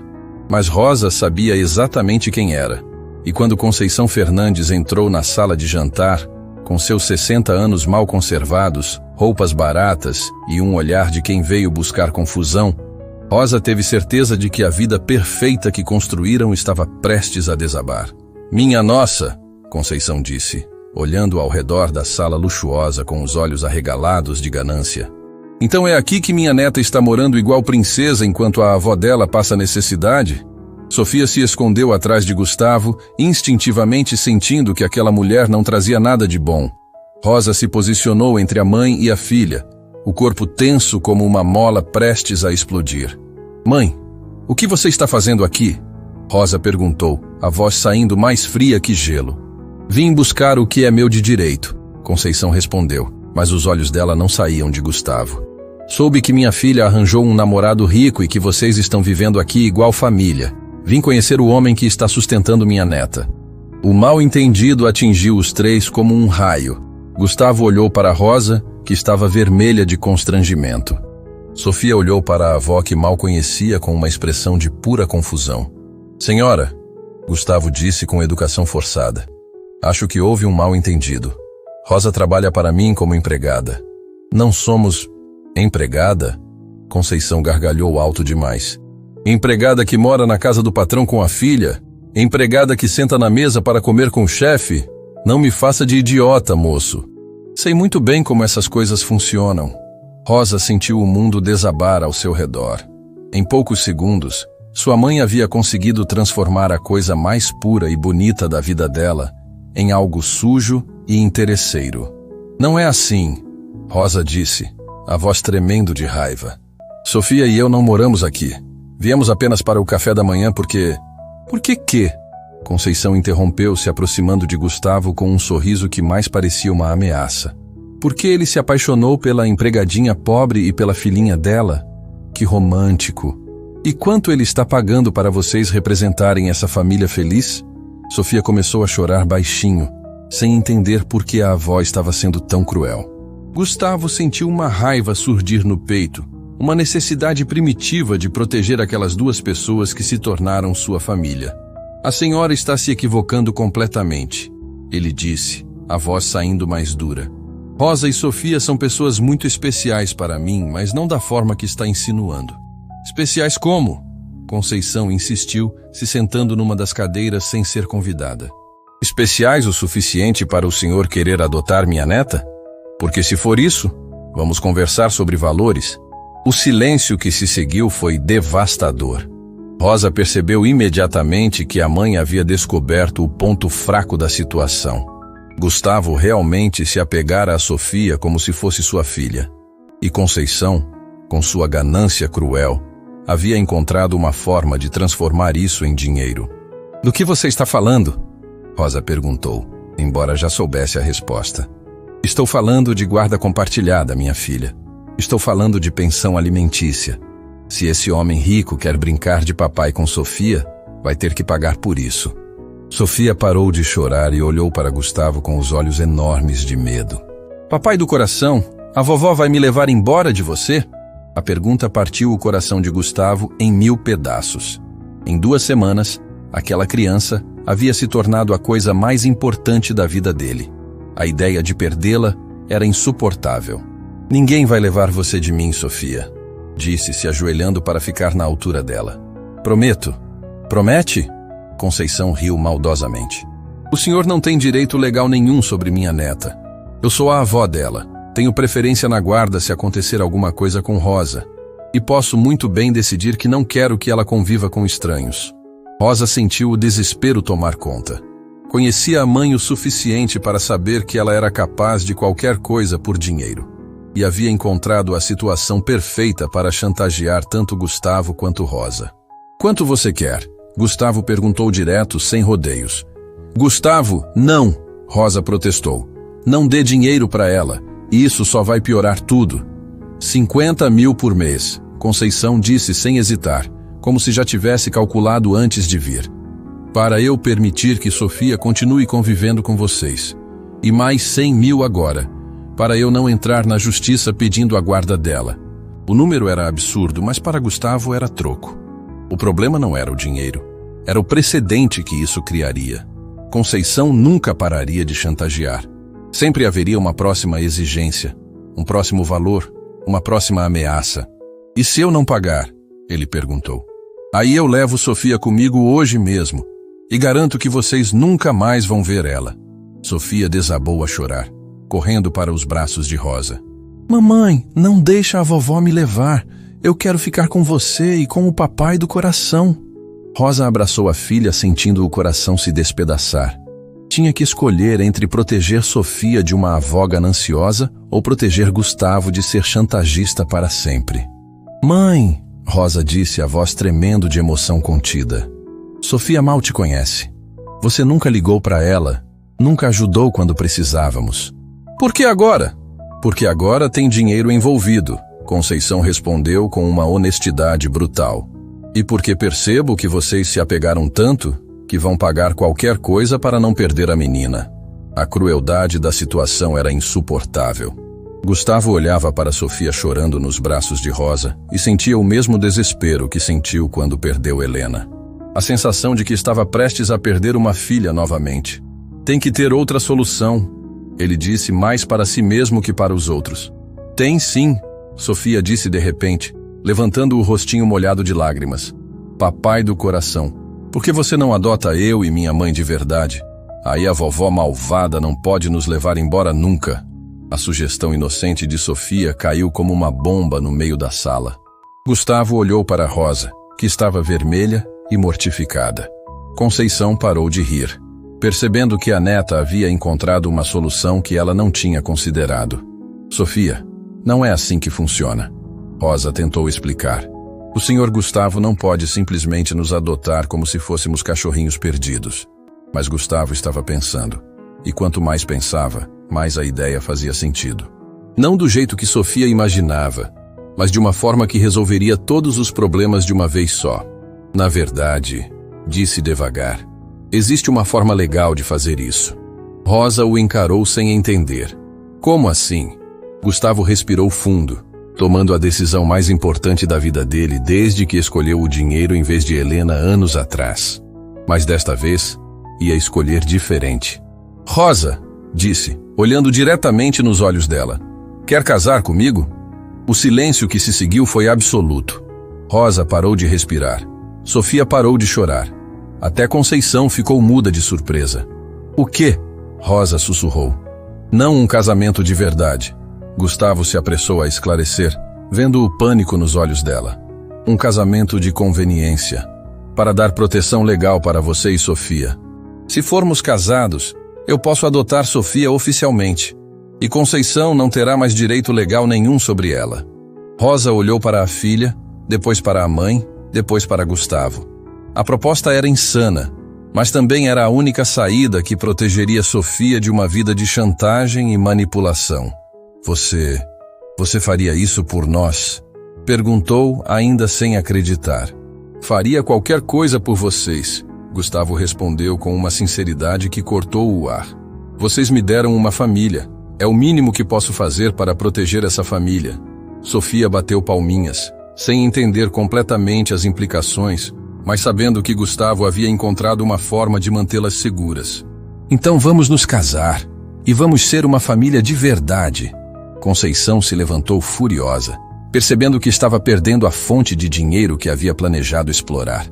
Mas Rosa sabia exatamente quem era. E quando Conceição Fernandes entrou na sala de jantar, com seus 60 anos mal conservados, roupas baratas e um olhar de quem veio buscar confusão, Rosa teve certeza de que a vida perfeita que construíram estava prestes a desabar. "Minha nossa", Conceição disse, olhando ao redor da sala luxuosa com os olhos arregalados de ganância. "Então é aqui que minha neta está morando igual princesa enquanto a avó dela passa necessidade?" Sofia se escondeu atrás de Gustavo, instintivamente sentindo que aquela mulher não trazia nada de bom. Rosa se posicionou entre a mãe e a filha, o corpo tenso como uma mola prestes a explodir. "Mãe, o que você está fazendo aqui?" Rosa perguntou, a voz saindo mais fria que gelo. "Vim buscar o que é meu de direito", Conceição respondeu, mas os olhos dela não saíam de Gustavo. "Soube que minha filha arranjou um namorado rico e que vocês estão vivendo aqui igual família. Vim conhecer o homem que está sustentando minha neta." O mal-entendido atingiu os três como um raio. Gustavo olhou para Rosa, que estava vermelha de constrangimento. Sofia olhou para a avó que mal conhecia com uma expressão de pura confusão. "Senhora", Gustavo disse com educação forçada, "acho que houve um mal-entendido. Rosa trabalha para mim como empregada." "Não somos..." "Empregada?" Conceição gargalhou alto demais. "Empregada que mora na casa do patrão com a filha? Empregada que senta na mesa para comer com o chefe? Não me faça de idiota, moço. Sei muito bem como essas coisas funcionam." Rosa sentiu o mundo desabar ao seu redor. Em poucos segundos, sua mãe havia conseguido transformar a coisa mais pura e bonita da vida dela em algo sujo e interesseiro. "Não é assim", Rosa disse, a voz tremendo de raiva. "Sofia e eu não moramos aqui. Viemos apenas para o café da manhã porque..." "Por que quê?" Conceição interrompeu, se aproximando de Gustavo com um sorriso que mais parecia uma ameaça. "Porque ele se apaixonou pela empregadinha pobre e pela filhinha dela? Que romântico! E quanto ele está pagando para vocês representarem essa família feliz?" Sofia começou a chorar baixinho, sem entender por que a avó estava sendo tão cruel. Gustavo sentiu uma raiva surgir no peito, uma necessidade primitiva de proteger aquelas duas pessoas que se tornaram sua família. "A senhora está se equivocando completamente", ele disse, a voz saindo mais dura. "Rosa e Sofia são pessoas muito especiais para mim, mas não da forma que está insinuando." "Especiais como?" Conceição insistiu, se sentando numa das cadeiras sem ser convidada. "Especiais o suficiente para o senhor querer adotar minha neta? Porque se for isso, vamos conversar sobre valores." O silêncio que se seguiu foi devastador. Rosa percebeu imediatamente que a mãe havia descoberto o ponto fraco da situação. Gustavo realmente se apegara a Sofia como se fosse sua filha. E Conceição, com sua ganância cruel, havia encontrado uma forma de transformar isso em dinheiro. "Do que você está falando?" Rosa perguntou, embora já soubesse a resposta. "Estou falando de guarda compartilhada, minha filha. Estou falando de pensão alimentícia. Se esse homem rico quer brincar de papai com Sofia, vai ter que pagar por isso." Sofia parou de chorar e olhou para Gustavo com os olhos enormes de medo. "Papai do coração, a vovó vai me levar embora de você?" A pergunta partiu o coração de Gustavo em 1000 pedaços. Em 2 semanas, aquela criança havia se tornado a coisa mais importante da vida dele. A ideia de perdê-la era insuportável. Ninguém vai levar você de mim, Sofia, disse, se ajoelhando para ficar na altura dela. Prometo. Promete? Conceição riu maldosamente. O senhor não tem direito legal nenhum sobre minha neta. Eu sou a avó dela. Tenho preferência na guarda se acontecer alguma coisa com Rosa. E posso muito bem decidir que não quero que ela conviva com estranhos. Rosa sentiu o desespero tomar conta. Conhecia a mãe o suficiente para saber que ela era capaz de qualquer coisa por dinheiro. E havia encontrado a situação perfeita para chantagear tanto Gustavo quanto Rosa. Quanto você quer? Gustavo perguntou direto, sem rodeios. Gustavo, não! Rosa protestou. Não dê dinheiro para ela. Isso só vai piorar tudo. 50 mil por mês, Conceição disse sem hesitar, como se já tivesse calculado antes de vir. Para eu permitir que Sofia continue convivendo com vocês. E mais 100 mil agora, para eu não entrar na justiça pedindo a guarda dela. O número era absurdo, mas para Gustavo era troco. O problema não era o dinheiro, era o precedente que isso criaria. Conceição nunca pararia de chantagear. Sempre haveria uma próxima exigência, um próximo valor, uma próxima ameaça. E se eu não pagar? Ele perguntou. Aí eu levo Sofia comigo hoje mesmo e garanto que vocês nunca mais vão ver ela. Sofia desabou a chorar, correndo para os braços de Rosa. Mamãe, não deixa a vovó me levar. Eu quero ficar com você e com o papai do coração. Rosa abraçou a filha, sentindo o coração se despedaçar. Tinha que escolher entre proteger Sofia de uma avó gananciosa ou proteger Gustavo de ser chantagista para sempre. Mãe, Rosa disse, a voz tremendo de emoção contida. Sofia mal te conhece. Você nunca ligou para ela, nunca ajudou quando precisávamos. Por que agora? Porque agora tem dinheiro envolvido, Conceição respondeu com uma honestidade brutal. E porque percebo que vocês se apegaram tanto que vão pagar qualquer coisa para não perder a menina. A crueldade da situação era insuportável. Gustavo olhava para Sofia chorando nos braços de Rosa e sentia o mesmo desespero que sentiu quando perdeu Helena. A sensação de que estava prestes a perder uma filha novamente. Tem que ter outra solução, ele disse mais para si mesmo que para os outros. Tem sim, Sofia disse de repente, levantando o rostinho molhado de lágrimas. Papai do coração, por que você não adota eu e minha mãe de verdade? Aí a vovó malvada não pode nos levar embora nunca. A sugestão inocente de Sofia caiu como uma bomba no meio da sala. Gustavo olhou para Rosa, que estava vermelha e mortificada. Conceição parou de rir, percebendo que a neta havia encontrado uma solução que ela não tinha considerado. Sofia, não é assim que funciona. Rosa tentou explicar. O senhor Gustavo não pode simplesmente nos adotar como se fôssemos cachorrinhos perdidos. Mas Gustavo estava pensando. E quanto mais pensava, mais a ideia fazia sentido. Não do jeito que Sofia imaginava, mas de uma forma que resolveria todos os problemas de uma vez só. Na verdade, disse devagar, existe uma forma legal de fazer isso. Rosa o encarou sem entender. Como assim? Gustavo respirou fundo, tomando a decisão mais importante da vida dele desde que escolheu o dinheiro em vez de Helena anos atrás. Mas desta vez, ia escolher diferente. Rosa, disse, olhando diretamente nos olhos dela. Quer casar comigo? O silêncio que se seguiu foi absoluto. Rosa parou de respirar. Sofia parou de chorar. Até Conceição ficou muda de surpresa. O quê? Rosa sussurrou. Não um casamento de verdade. Gustavo se apressou a esclarecer, vendo o pânico nos olhos dela. Um casamento de conveniência, para dar proteção legal para você e Sofia. Se formos casados, eu posso adotar Sofia oficialmente, e Conceição não terá mais direito legal nenhum sobre ela. Rosa olhou para a filha, depois para a mãe, depois para Gustavo. A proposta era insana, mas também era a única saída que protegeria Sofia de uma vida de chantagem e manipulação. Você faria isso por nós? Perguntou, ainda sem acreditar. Faria qualquer coisa por vocês, Gustavo respondeu com uma sinceridade que cortou o ar. Vocês me deram uma família. É o mínimo que posso fazer para proteger essa família. Sofia bateu palminhas, sem entender completamente as implicações, mas sabendo que Gustavo havia encontrado uma forma de mantê-las seguras. Então vamos nos casar, e vamos ser uma família de verdade. Conceição se levantou furiosa, percebendo que estava perdendo a fonte de dinheiro que havia planejado explorar.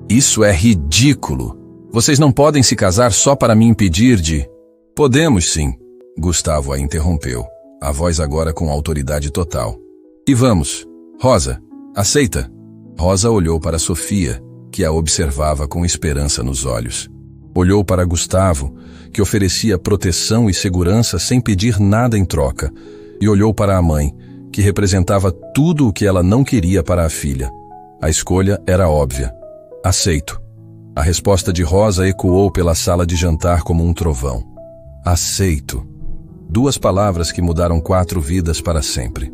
Isso é ridículo! Vocês não podem se casar só para me impedir de... Podemos sim, Gustavo a interrompeu, a voz agora com autoridade total. E vamos. Rosa, aceita? Rosa olhou para Sofia, que a observava com esperança nos olhos. Olhou para Gustavo, que oferecia proteção e segurança sem pedir nada em troca, e olhou para a mãe, que representava tudo o que ela não queria para a filha. A escolha era óbvia. Aceito. A resposta de Rosa ecoou pela sala de jantar como um trovão. Aceito. 2 palavras que mudaram 4 vidas para sempre.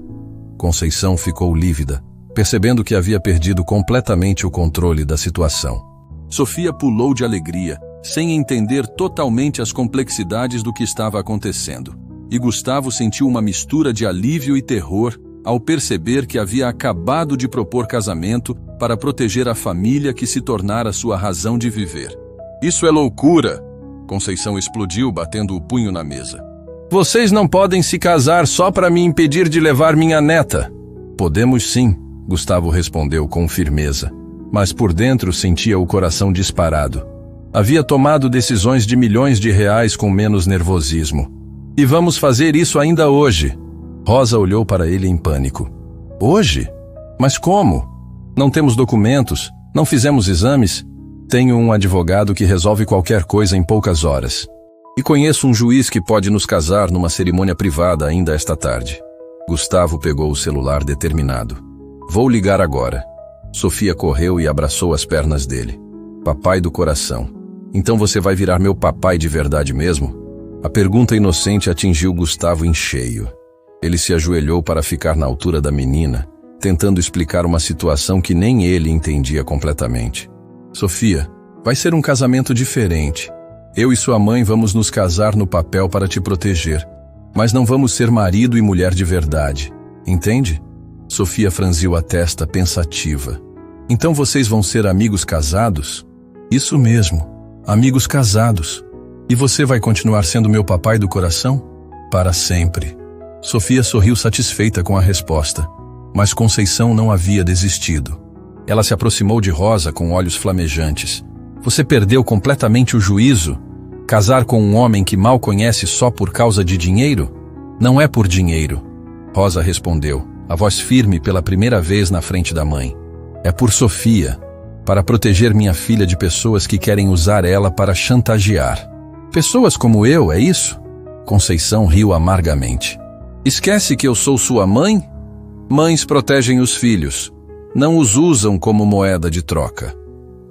Conceição ficou lívida, percebendo que havia perdido completamente o controle da situação. Sofia pulou de alegria, sem entender totalmente as complexidades do que estava acontecendo. E Gustavo sentiu uma mistura de alívio e terror ao perceber que havia acabado de propor casamento para proteger a família que se tornara sua razão de viver. Isso é loucura! Conceição explodiu, batendo o punho na mesa. Vocês não podem se casar só para me impedir de levar minha neta. Podemos sim, Gustavo respondeu com firmeza, mas por dentro sentia o coração disparado. Havia tomado decisões de milhões de reais com menos nervosismo. E vamos fazer isso ainda hoje. Rosa olhou para ele em pânico. Hoje? Mas como? Não temos documentos, não fizemos exames. Tenho um advogado que resolve qualquer coisa em poucas horas. E conheço um juiz que pode nos casar numa cerimônia privada ainda esta tarde. Gustavo pegou o celular determinado. Vou ligar agora. Sofia correu e abraçou as pernas dele. Papai do coração. Então você vai virar meu papai de verdade mesmo? A pergunta inocente atingiu Gustavo em cheio. Ele se ajoelhou para ficar na altura da menina, tentando explicar uma situação que nem ele entendia completamente. Sofia, vai ser um casamento diferente. Eu e sua mãe vamos nos casar no papel para te proteger, mas não vamos ser marido e mulher de verdade, entende? Sofia franziu a testa pensativa. Então vocês vão ser amigos casados? Isso mesmo, amigos casados. E você vai continuar sendo meu papai do coração? Para sempre. Sofia sorriu satisfeita com a resposta, mas Conceição não havia desistido. Ela se aproximou de Rosa com olhos flamejantes. Você perdeu completamente o juízo? Casar com um homem que mal conhece só por causa de dinheiro? Não é por dinheiro. Rosa respondeu, a voz firme pela primeira vez na frente da mãe. É por Sofia, para proteger minha filha de pessoas que querem usar ela para chantagear. Pessoas como eu, é isso? Conceição riu amargamente. Esquece que eu sou sua mãe? Mães protegem os filhos, não os usam como moeda de troca.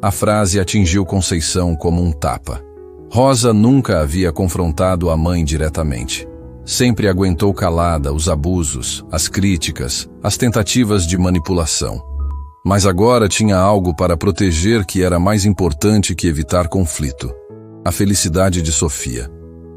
A frase atingiu Conceição como um tapa. Rosa nunca havia confrontado a mãe diretamente. Sempre aguentou calada os abusos, as críticas, as tentativas de manipulação. Mas agora tinha algo para proteger que era mais importante que evitar conflito. A felicidade de Sofia.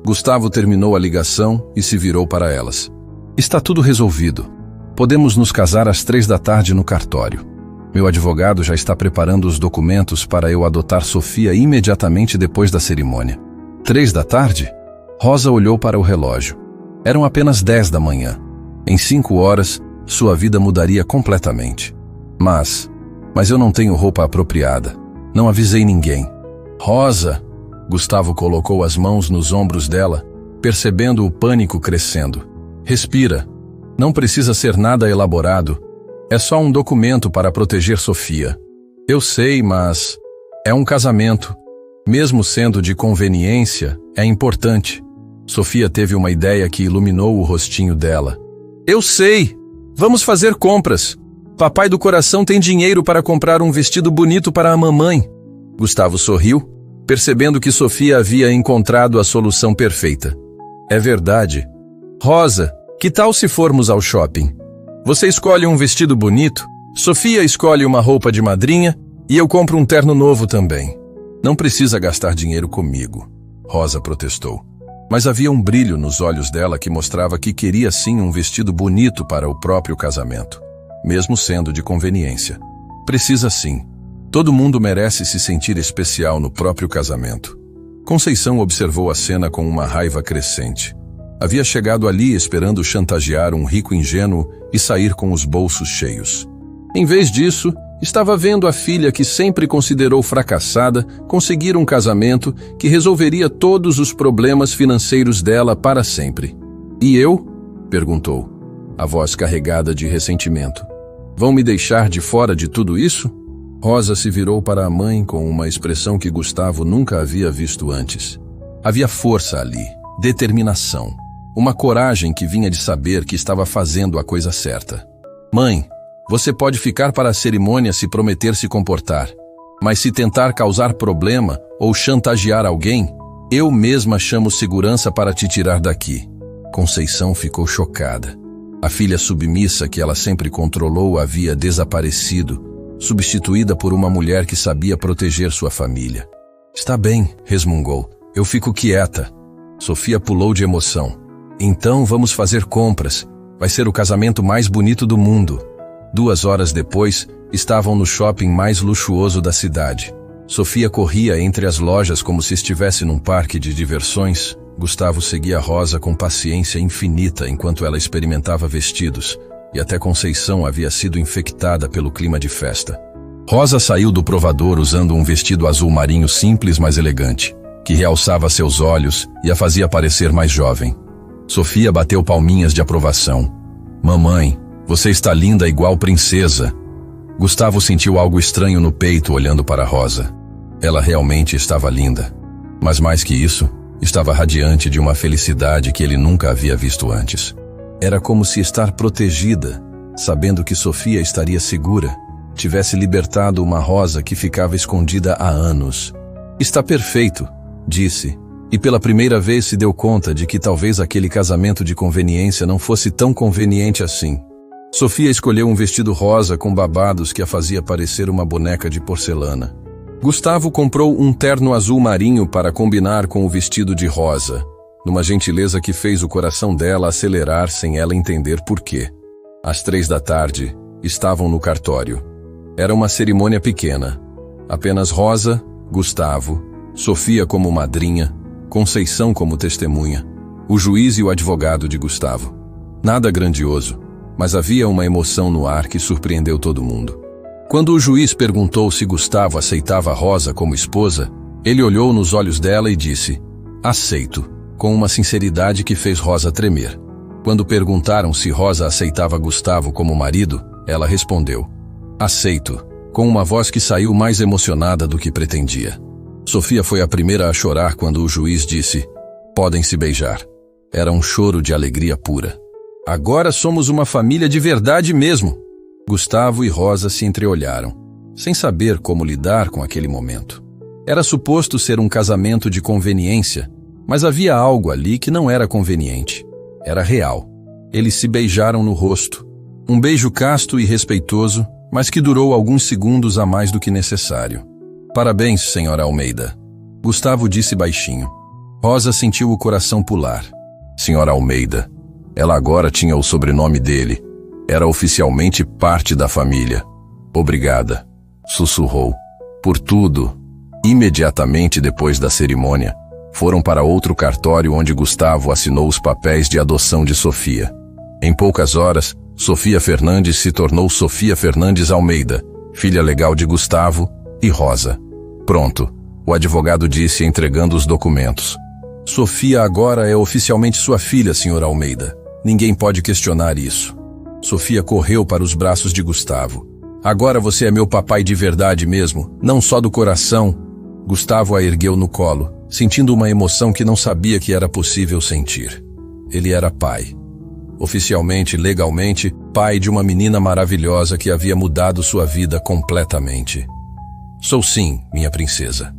Gustavo terminou a ligação e se virou para elas. Está tudo resolvido. Podemos nos casar às 3 da tarde no cartório. Meu advogado já está preparando os documentos para eu adotar Sofia imediatamente depois da cerimônia. 3 da tarde? Rosa olhou para o relógio. Eram apenas 10 da manhã. Em 5 horas, sua vida mudaria completamente. Mas eu não tenho roupa apropriada. Não avisei ninguém. Rosa! Gustavo colocou as mãos nos ombros dela, percebendo o pânico crescendo. Respira. Não precisa ser nada elaborado. É só um documento para proteger Sofia. Eu sei, mas é um casamento. Mesmo sendo de conveniência, é importante. Sofia teve uma ideia que iluminou o rostinho dela. Eu sei! Vamos fazer compras. Papai do coração tem dinheiro para comprar um vestido bonito para a mamãe. Gustavo sorriu, percebendo que Sofia havia encontrado a solução perfeita. É verdade. Rosa, que tal se formos ao shopping? Você escolhe um vestido bonito, Sofia escolhe uma roupa de madrinha e eu compro um terno novo também. Não precisa gastar dinheiro comigo, Rosa protestou. Mas havia um brilho nos olhos dela que mostrava que queria sim um vestido bonito para o próprio casamento, mesmo sendo de conveniência. Precisa sim. Todo mundo merece se sentir especial no próprio casamento. Conceição observou a cena com uma raiva crescente. Havia chegado ali esperando chantagear um rico ingênuo e sair com os bolsos cheios. Em vez disso, estava vendo a filha que sempre considerou fracassada conseguir um casamento que resolveria todos os problemas financeiros dela para sempre. E eu? Perguntou, a voz carregada de ressentimento. Vão me deixar de fora de tudo isso? Rosa se virou para a mãe com uma expressão que Gustavo nunca havia visto antes. Havia força ali, determinação, uma coragem que vinha de saber que estava fazendo a coisa certa. Mãe, você pode ficar para a cerimônia se prometer se comportar, mas se tentar causar problema ou chantagear alguém, eu mesma chamo segurança para te tirar daqui. Conceição ficou chocada. A filha submissa que ela sempre controlou havia desaparecido, substituída por uma mulher que sabia proteger sua família. Está bem, resmungou. Eu fico quieta. Sofia pulou de emoção. Então vamos fazer compras. Vai ser o casamento mais bonito do mundo. 2 horas depois, estavam no shopping mais luxuoso da cidade. Sofia corria entre as lojas como se estivesse num parque de diversões. Gustavo seguia Rosa com paciência infinita enquanto ela experimentava vestidos, e até Conceição havia sido infectada pelo clima de festa. Rosa saiu do provador usando um vestido azul marinho simples, mas elegante, que realçava seus olhos e a fazia parecer mais jovem. Sofia bateu palminhas de aprovação. Mamãe, você está linda igual princesa. Gustavo sentiu algo estranho no peito olhando para Rosa. Ela realmente estava linda, mas mais que isso, estava radiante de uma felicidade que ele nunca havia visto antes. Era como se estar protegida, sabendo que Sofia estaria segura, tivesse libertado uma Rosa que ficava escondida há anos. Está perfeito, disse, e pela primeira vez se deu conta de que talvez aquele casamento de conveniência não fosse tão conveniente assim. Sofia escolheu um vestido rosa com babados que a fazia parecer uma boneca de porcelana. Gustavo comprou um terno azul marinho para combinar com o vestido de rosa, numa gentileza que fez o coração dela acelerar sem ela entender por quê. Às 3 da tarde, estavam no cartório. Era uma cerimônia pequena. Apenas Rosa, Gustavo, Sofia como madrinha, Conceição como testemunha, o juiz e o advogado de Gustavo. Nada grandioso, mas havia uma emoção no ar que surpreendeu todo mundo. Quando o juiz perguntou se Gustavo aceitava Rosa como esposa, ele olhou nos olhos dela e disse, aceito, com uma sinceridade que fez Rosa tremer. Quando perguntaram se Rosa aceitava Gustavo como marido, ela respondeu, aceito, com uma voz que saiu mais emocionada do que pretendia. Sofia foi a primeira a chorar quando o juiz disse, podem se beijar. Era um choro de alegria pura. Agora somos uma família de verdade mesmo. Gustavo e Rosa se entreolharam, sem saber como lidar com aquele momento. Era suposto ser um casamento de conveniência, mas havia algo ali que não era conveniente. Era real. Eles se beijaram no rosto. Um beijo casto e respeitoso, mas que durou alguns segundos a mais do que necessário. Parabéns, senhora Almeida. Gustavo disse baixinho. Rosa sentiu o coração pular. Senhora Almeida. Ela agora tinha o sobrenome dele. Era oficialmente parte da família. Obrigada, sussurrou. Por tudo. Imediatamente depois da cerimônia, foram para outro cartório onde Gustavo assinou os papéis de adoção de Sofia. Em poucas horas, Sofia Fernandes se tornou Sofia Fernandes Almeida, filha legal de Gustavo e Rosa. Pronto, o advogado disse entregando os documentos. Sofia agora é oficialmente sua filha, senhor Almeida. Ninguém pode questionar isso. Sofia correu para os braços de Gustavo. Agora você é meu papai de verdade mesmo, não só do coração. Gustavo a ergueu no colo, sentindo uma emoção que não sabia que era possível sentir. Ele era pai. Oficialmente, legalmente, pai de uma menina maravilhosa que havia mudado sua vida completamente. Sou sim, minha princesa.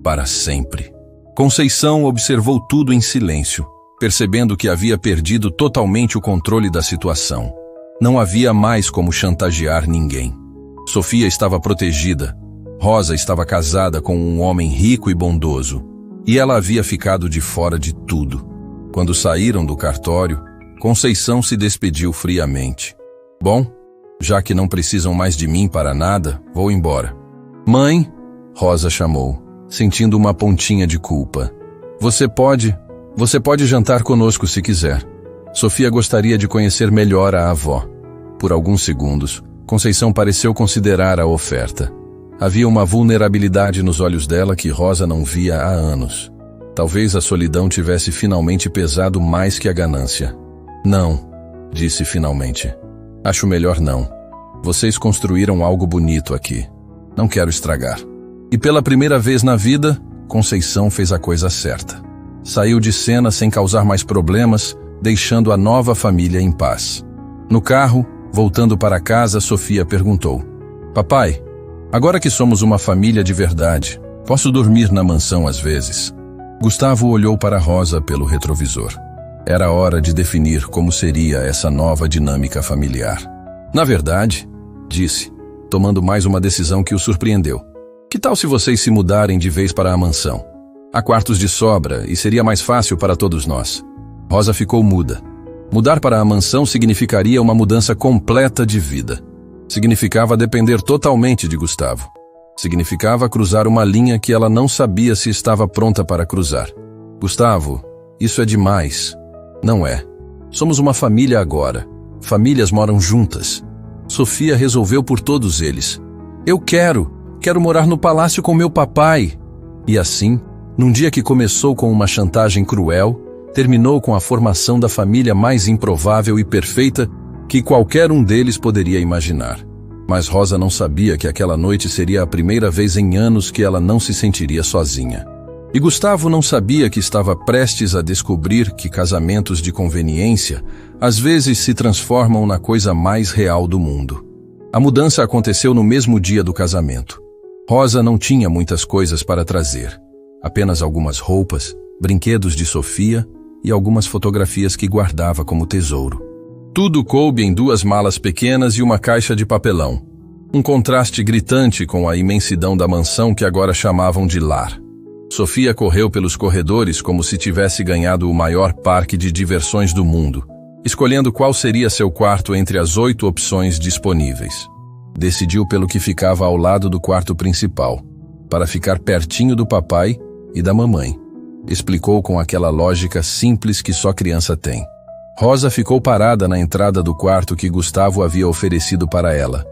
Para sempre. Conceição observou tudo em silêncio, percebendo que havia perdido totalmente o controle da situação. Não havia mais como chantagear ninguém. Sofia estava protegida. Rosa estava casada com um homem rico e bondoso, e ela havia ficado de fora de tudo. Quando saíram do cartório, Conceição se despediu friamente. Bom, já que não precisam mais de mim para nada, vou embora. Mãe, Rosa chamou, sentindo uma pontinha de culpa. Você pode... Você pode jantar conosco se quiser. Sofia gostaria de conhecer melhor a avó. Por alguns segundos, Conceição pareceu considerar a oferta. Havia uma vulnerabilidade nos olhos dela que Rosa não via há anos. Talvez a solidão tivesse finalmente pesado mais que a ganância. Não, disse finalmente. Acho melhor não. Vocês construíram algo bonito aqui. Não quero estragar. E pela primeira vez na vida, Conceição fez a coisa certa. Saiu de cena sem causar mais problemas, deixando a nova família em paz. No carro, voltando para casa, Sofia perguntou: Papai, agora que somos uma família de verdade, posso dormir na mansão às vezes? Gustavo olhou para Rosa pelo retrovisor. Era hora de definir como seria essa nova dinâmica familiar. Na verdade, disse, tomando mais uma decisão que o surpreendeu. Que tal se vocês se mudarem de vez para a mansão? Há quartos de sobra e seria mais fácil para todos nós. Rosa ficou muda. Mudar para a mansão significaria uma mudança completa de vida. Significava depender totalmente de Gustavo. Significava cruzar uma linha que ela não sabia se estava pronta para cruzar. Gustavo, isso é demais. Não é. Somos uma família agora. Famílias moram juntas. Sofia resolveu por todos eles. Eu quero morar no palácio com meu papai. E assim, num dia que começou com uma chantagem cruel, terminou com a formação da família mais improvável e perfeita que qualquer um deles poderia imaginar. Mas Rosa não sabia que aquela noite seria a primeira vez em anos que ela não se sentiria sozinha. E Gustavo não sabia que estava prestes a descobrir que casamentos de conveniência às vezes se transformam na coisa mais real do mundo. A mudança aconteceu no mesmo dia do casamento. Rosa não tinha muitas coisas para trazer. Apenas algumas roupas, brinquedos de Sofia e algumas fotografias que guardava como tesouro. Tudo coube em 2 malas pequenas e uma caixa de papelão. Um contraste gritante com a imensidão da mansão que agora chamavam de lar. Sofia correu pelos corredores como se tivesse ganhado o maior parque de diversões do mundo, escolhendo qual seria seu quarto entre as 8 opções disponíveis. Decidiu pelo que ficava ao lado do quarto principal, para ficar pertinho do papai e da mamãe. Explicou com aquela lógica simples que só criança tem. Rosa ficou parada na entrada do quarto que Gustavo havia oferecido para ela.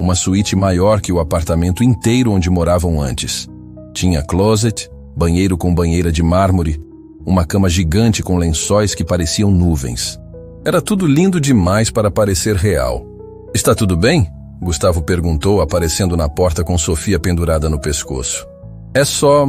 Uma suíte maior que o apartamento inteiro onde moravam antes. Tinha closet, banheiro com banheira de mármore, uma cama gigante com lençóis que pareciam nuvens. Era tudo lindo demais para parecer real. Está tudo bem? Gustavo perguntou, aparecendo na porta com Sofia pendurada no pescoço. É só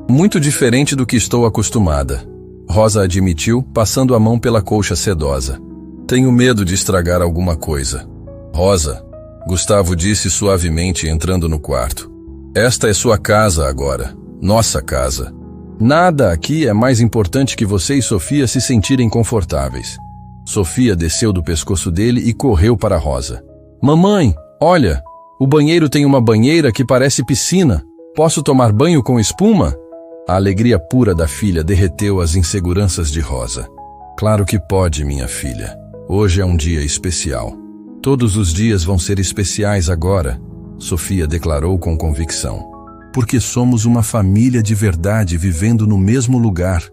muito diferente do que estou acostumada. Rosa admitiu, passando a mão pela colcha sedosa. Tenho medo de estragar alguma coisa. Rosa, Gustavo disse suavemente entrando no quarto. Esta é sua casa agora. Nossa casa. Nada aqui é mais importante que você e Sofia se sentirem confortáveis. Sofia desceu do pescoço dele e correu para Rosa. Mamãe, olha, o banheiro tem uma banheira que parece piscina. Posso tomar banho com espuma? A alegria pura da filha derreteu as inseguranças de Rosa. Claro que pode, minha filha. Hoje é um dia especial. Todos os dias vão ser especiais agora, Sofia declarou com convicção. Porque somos uma família de verdade vivendo no mesmo lugar.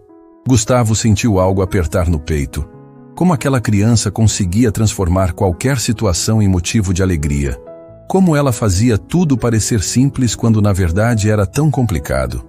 Gustavo sentiu algo apertar no peito. Como aquela criança conseguia transformar qualquer situação em motivo de alegria. Como ela fazia tudo parecer simples quando na verdade era tão complicado.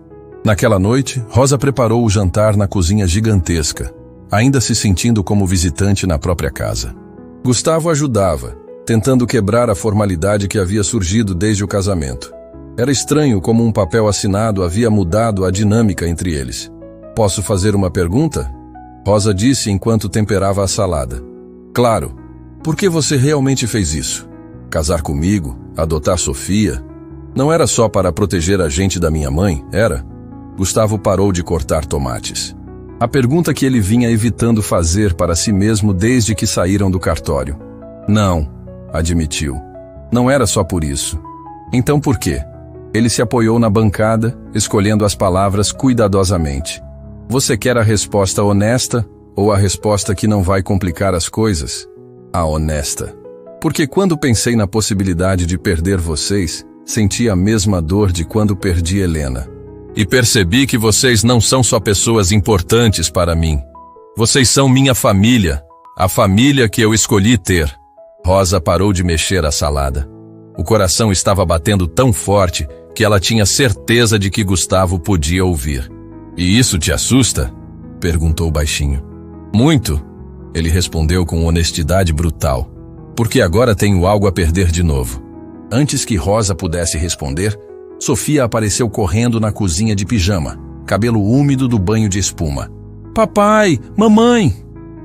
Naquela noite, Rosa preparou o jantar na cozinha gigantesca, ainda se sentindo como visitante na própria casa. Gustavo ajudava, tentando quebrar a formalidade que havia surgido desde o casamento. Era estranho como um papel assinado havia mudado a dinâmica entre eles. Posso fazer uma pergunta? Rosa disse enquanto temperava a salada. Claro. Por que você realmente fez isso? Casar comigo? Adotar Sofia? Não era só para proteger a gente da minha mãe, era? Gustavo parou de cortar tomates. A pergunta que ele vinha evitando fazer para si mesmo desde que saíram do cartório. Não, admitiu. Não era só por isso. Então por quê? Ele se apoiou na bancada, escolhendo as palavras cuidadosamente. Você quer a resposta honesta ou a resposta que não vai complicar as coisas? A honesta. Porque quando pensei na possibilidade de perder vocês, senti a mesma dor de quando perdi Helena. E percebi que vocês não são só pessoas importantes para mim. Vocês são minha família, a família que eu escolhi ter. Rosa parou de mexer a salada. O coração estava batendo tão forte que ela tinha certeza de que Gustavo podia ouvir. E isso te assusta? Perguntou baixinho. Muito, ele respondeu com honestidade brutal. Porque agora tenho algo a perder de novo. Antes que Rosa pudesse responder, Sofia apareceu correndo na cozinha de pijama, cabelo úmido do banho de espuma. Papai, mamãe,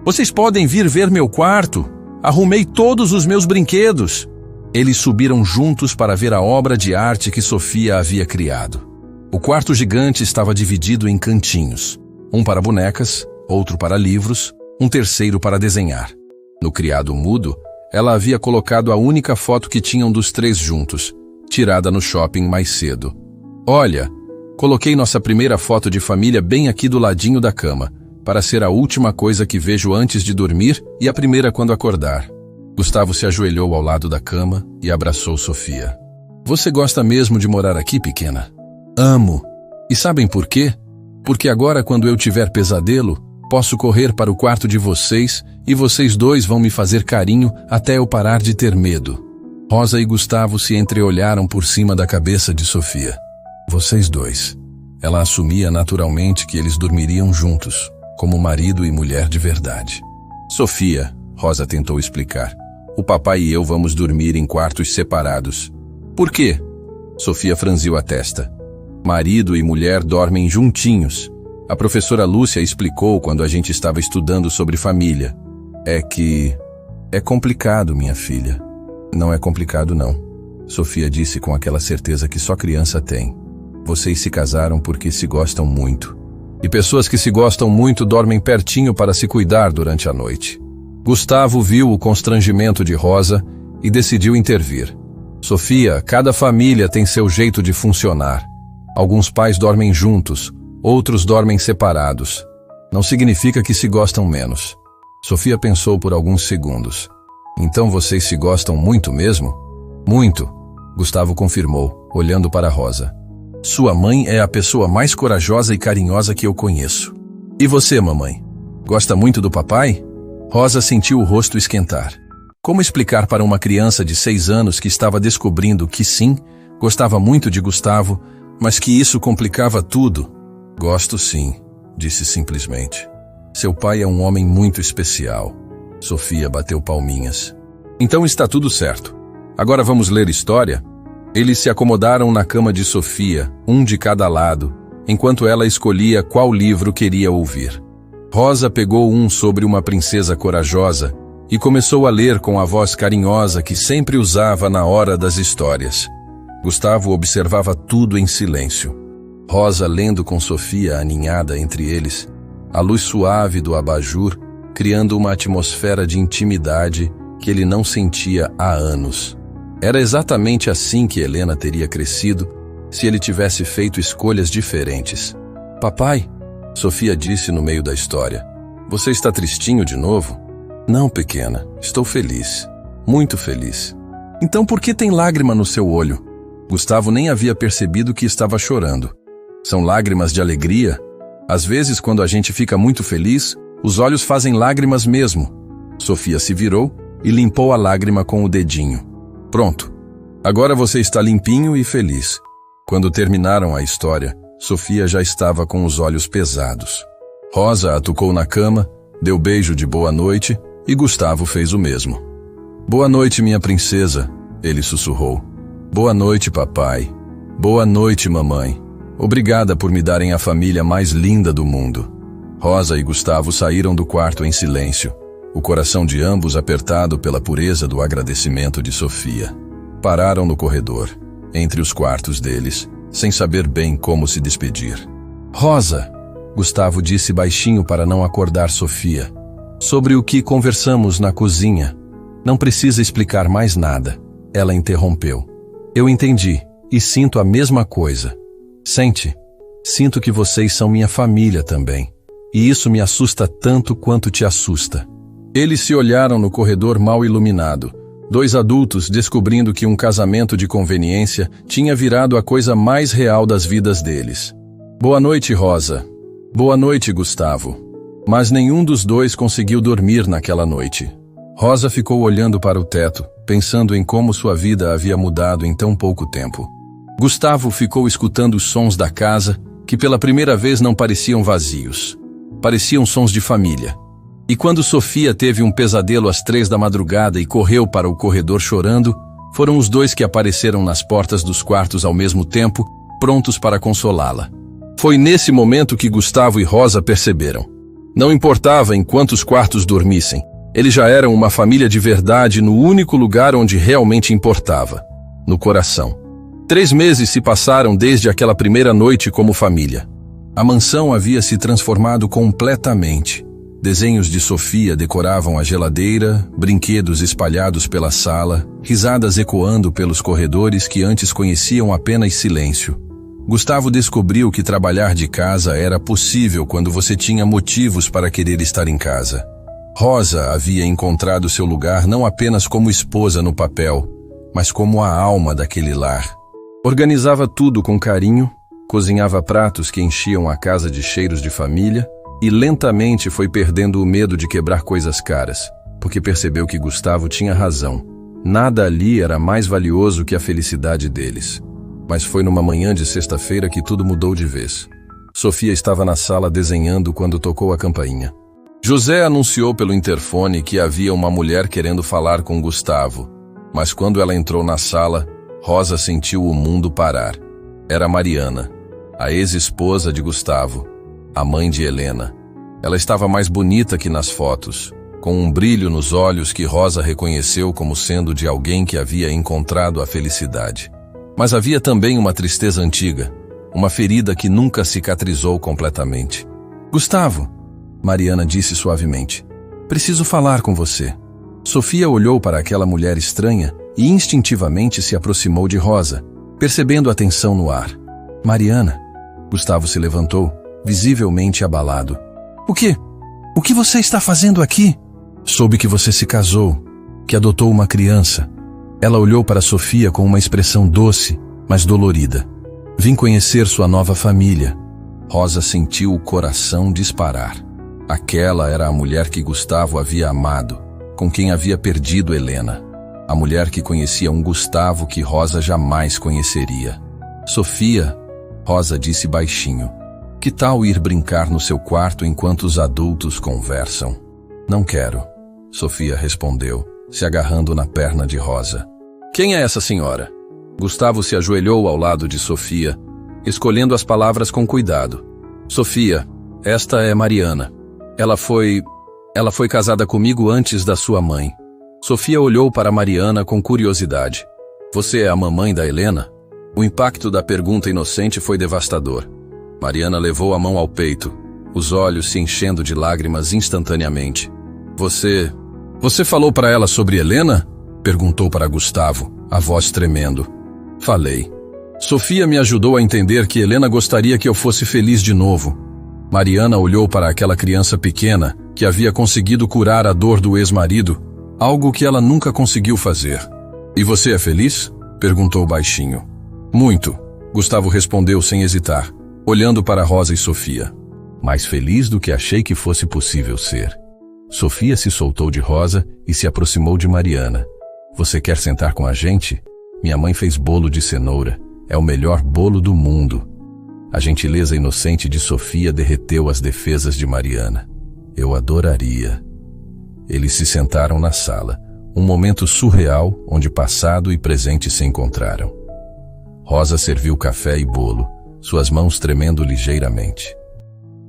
vocês podem vir ver meu quarto? Arrumei todos os meus brinquedos. Eles subiram juntos para ver a obra de arte que Sofia havia criado. O quarto gigante estava dividido em cantinhos. Um para bonecas, outro para livros, um terceiro para desenhar. No criado mudo, ela havia colocado a única foto que tinham dos três juntos, tirada no shopping mais cedo. Olha, coloquei nossa primeira foto de família bem aqui do ladinho da cama, para ser a última coisa que vejo antes de dormir e a primeira quando acordar. Gustavo se ajoelhou ao lado da cama e abraçou Sofia. Você gosta mesmo de morar aqui, pequena? Amo. E sabem por quê? Porque agora, quando eu tiver pesadelo, posso correr para o quarto de vocês e vocês dois vão me fazer carinho até eu parar de ter medo. Rosa e Gustavo se entreolharam por cima da cabeça de Sofia. Vocês dois. Ela assumia naturalmente que eles dormiriam juntos, como marido e mulher de verdade. Sofia, Rosa tentou explicar, o papai e eu vamos dormir em quartos separados. Por quê? Sofia franziu a testa. Marido e mulher dormem juntinhos. A professora Lúcia explicou quando a gente estava estudando sobre família. É complicado, minha filha. Não é complicado, não. Sofia disse com aquela certeza que só criança tem. Vocês se casaram porque se gostam muito. E pessoas que se gostam muito dormem pertinho para se cuidar durante a noite. Gustavo viu o constrangimento de Rosa e decidiu intervir. Sofia, cada família tem seu jeito de funcionar. Alguns pais dormem juntos, outros dormem separados. Não significa que se gostam menos. Sofia pensou por alguns segundos. Então vocês se gostam muito mesmo? Muito, Gustavo confirmou, olhando para Rosa. Sua mãe é a pessoa mais corajosa e carinhosa que eu conheço. E você, mamãe? Gosta muito do papai? Rosa sentiu o rosto esquentar. Como explicar para uma criança de 6 anos que estava descobrindo que sim, gostava muito de Gustavo, mas que isso complicava tudo? Gosto sim, disse simplesmente. Seu pai é um homem muito especial. Sofia bateu palminhas. Então está tudo certo. Agora vamos ler história? Eles se acomodaram na cama de Sofia, um de cada lado, enquanto ela escolhia qual livro queria ouvir. Rosa pegou um sobre uma princesa corajosa e começou a ler com a voz carinhosa que sempre usava na hora das histórias. Gustavo observava tudo em silêncio. Rosa lendo com Sofia aninhada entre eles, a luz suave do abajur, criando uma atmosfera de intimidade que ele não sentia há anos. Era exatamente assim que Helena teria crescido se ele tivesse feito escolhas diferentes. Papai, Sofia disse no meio da história, você está tristinho de novo? Não, pequena, estou feliz, muito feliz. Então por que tem lágrima no seu olho? Gustavo nem havia percebido que estava chorando. São lágrimas de alegria? Às vezes, quando a gente fica muito feliz, os olhos fazem lágrimas mesmo. Sofia se virou e limpou a lágrima com o dedinho. Pronto. Agora você está limpinho e feliz. Quando terminaram a história, Sofia já estava com os olhos pesados. Rosa a tocou na cama, deu beijo de boa noite e Gustavo fez o mesmo. Boa noite, minha princesa, ele sussurrou. Boa noite, papai. Boa noite, mamãe. Obrigada por me darem a família mais linda do mundo. Rosa e Gustavo saíram do quarto em silêncio, o coração de ambos apertado pela pureza do agradecimento de Sofia. Pararam no corredor, entre os quartos deles, sem saber bem como se despedir. Rosa, Gustavo disse baixinho para não acordar Sofia. Sobre o que conversamos na cozinha. Não precisa explicar mais nada. Ela interrompeu. Eu entendi e sinto a mesma coisa. Sente? Sinto que vocês são minha família também. E isso me assusta tanto quanto te assusta. Eles se olharam no corredor mal iluminado. 2 adultos descobrindo que um casamento de conveniência tinha virado a coisa mais real das vidas deles. Boa noite, Rosa. Boa noite, Gustavo. Mas nenhum dos dois conseguiu dormir naquela noite. Rosa ficou olhando para o teto, pensando em como sua vida havia mudado em tão pouco tempo. Gustavo ficou escutando os sons da casa, que pela primeira vez não pareciam vazios. Pareciam sons de família. E quando Sofia teve um pesadelo às 3 da madrugada e correu para o corredor chorando, foram os dois que apareceram nas portas dos quartos ao mesmo tempo, prontos para consolá-la. Foi nesse momento que Gustavo e Rosa perceberam. Não importava em quantos quartos dormissem, eles já eram uma família de verdade no único lugar onde realmente importava, no coração. 3 meses se passaram desde aquela primeira noite como família. A mansão havia se transformado completamente. Desenhos de Sofia decoravam a geladeira, brinquedos espalhados pela sala, risadas ecoando pelos corredores que antes conheciam apenas silêncio. Gustavo descobriu que trabalhar de casa era possível quando você tinha motivos para querer estar em casa. Rosa havia encontrado seu lugar não apenas como esposa no papel, mas como a alma daquele lar. Organizava tudo com carinho, cozinhava pratos que enchiam a casa de cheiros de família e lentamente foi perdendo o medo de quebrar coisas caras, porque percebeu que Gustavo tinha razão. Nada ali era mais valioso que a felicidade deles. Mas foi numa manhã de sexta-feira que tudo mudou de vez. Sofia estava na sala desenhando quando tocou a campainha. José anunciou pelo interfone que havia uma mulher querendo falar com Gustavo, mas quando ela entrou na sala, Rosa sentiu o mundo parar. Era Mariana, a ex-esposa de Gustavo, a mãe de Helena. Ela estava mais bonita que nas fotos, com um brilho nos olhos que Rosa reconheceu como sendo de alguém que havia encontrado a felicidade. Mas havia também uma tristeza antiga, uma ferida que nunca cicatrizou completamente. Gustavo, Mariana disse suavemente, preciso falar com você. Sofia olhou para aquela mulher estranha e instintivamente se aproximou de Rosa, percebendo a tensão no ar. Mariana, Gustavo se levantou, visivelmente abalado. O quê? O que você está fazendo aqui? Soube que você se casou, que adotou uma criança. Ela olhou para Sofia com uma expressão doce, mas dolorida. Vim conhecer sua nova família. Rosa sentiu o coração disparar. Aquela era a mulher que Gustavo havia amado, com quem havia perdido Helena. A mulher que conhecia um Gustavo que Rosa jamais conheceria. Sofia, Rosa disse baixinho, que tal ir brincar no seu quarto enquanto os adultos conversam? Não quero, Sofia respondeu, se agarrando na perna de Rosa. Quem é essa senhora? Gustavo se ajoelhou ao lado de Sofia, escolhendo as palavras com cuidado. Sofia, esta é Mariana. Ela foi casada comigo antes da sua mãe. Sofia olhou para Mariana com curiosidade. Você é a mamãe da Helena? O impacto da pergunta inocente foi devastador. Mariana levou a mão ao peito, os olhos se enchendo de lágrimas instantaneamente. Você falou para ela sobre Helena? Perguntou para Gustavo, a voz tremendo. Falei. Sofia me ajudou a entender que Helena gostaria que eu fosse feliz de novo. Mariana olhou para aquela criança pequena que havia conseguido curar a dor do ex-marido, algo que ela nunca conseguiu fazer. E você é feliz? Perguntou baixinho. Muito, Gustavo respondeu sem hesitar, olhando para Rosa e Sofia. Mais feliz do que achei que fosse possível ser. Sofia se soltou de Rosa e se aproximou de Mariana. Você quer sentar com a gente? Minha mãe fez bolo de cenoura. É o melhor bolo do mundo. A gentileza inocente de Sofia derreteu as defesas de Mariana. Eu adoraria. Eles se sentaram na sala, um momento surreal onde passado e presente se encontraram. Rosa serviu café e bolo, suas mãos tremendo ligeiramente.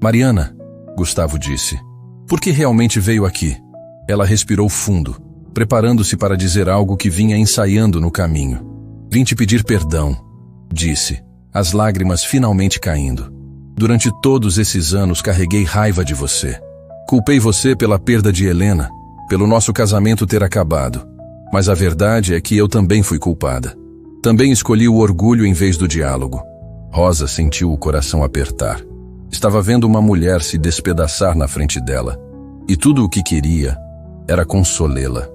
Mariana, Gustavo disse, por que realmente veio aqui? Ela respirou fundo, preparando-se para dizer algo que vinha ensaiando no caminho. Vim te pedir perdão, disse, as lágrimas finalmente caindo. Durante todos esses anos carreguei raiva de você. Culpei você pela perda de Helena, pelo nosso casamento ter acabado. Mas a verdade é que eu também fui culpada. Também escolhi o orgulho em vez do diálogo. Rosa sentiu o coração apertar. Estava vendo uma mulher se despedaçar na frente dela. E tudo o que queria era consolê-la.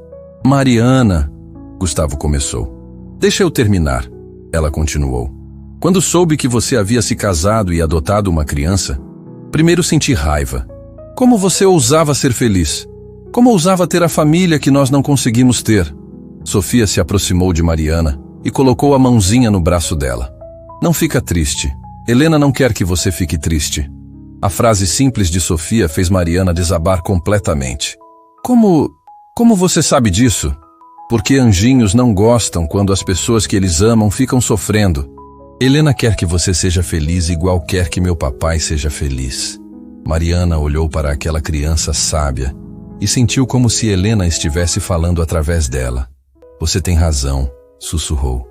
Mariana, Gustavo começou. Deixa eu terminar, ela continuou. Quando soube que você havia se casado e adotado uma criança, primeiro senti raiva. Como você ousava ser feliz? Como ousava ter a família que nós não conseguimos ter? Sofia se aproximou de Mariana e colocou a mãozinha no braço dela. Não fica triste. Helena não quer que você fique triste. A frase simples de Sofia fez Mariana desabar completamente. Como você sabe disso? Porque anjinhos não gostam quando as pessoas que eles amam ficam sofrendo. Helena quer que você seja feliz igual quer que meu papai seja feliz. Mariana olhou para aquela criança sábia e sentiu como se Helena estivesse falando através dela. Você tem razão, sussurrou.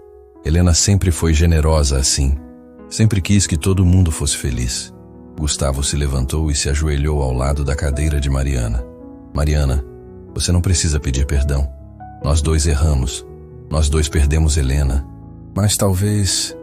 Helena sempre foi generosa assim. Sempre quis que todo mundo fosse feliz. Gustavo se levantou e se ajoelhou ao lado da cadeira de Mariana. Mariana, você não precisa pedir perdão. Nós dois erramos. Nós dois perdemos Helena. Mas talvez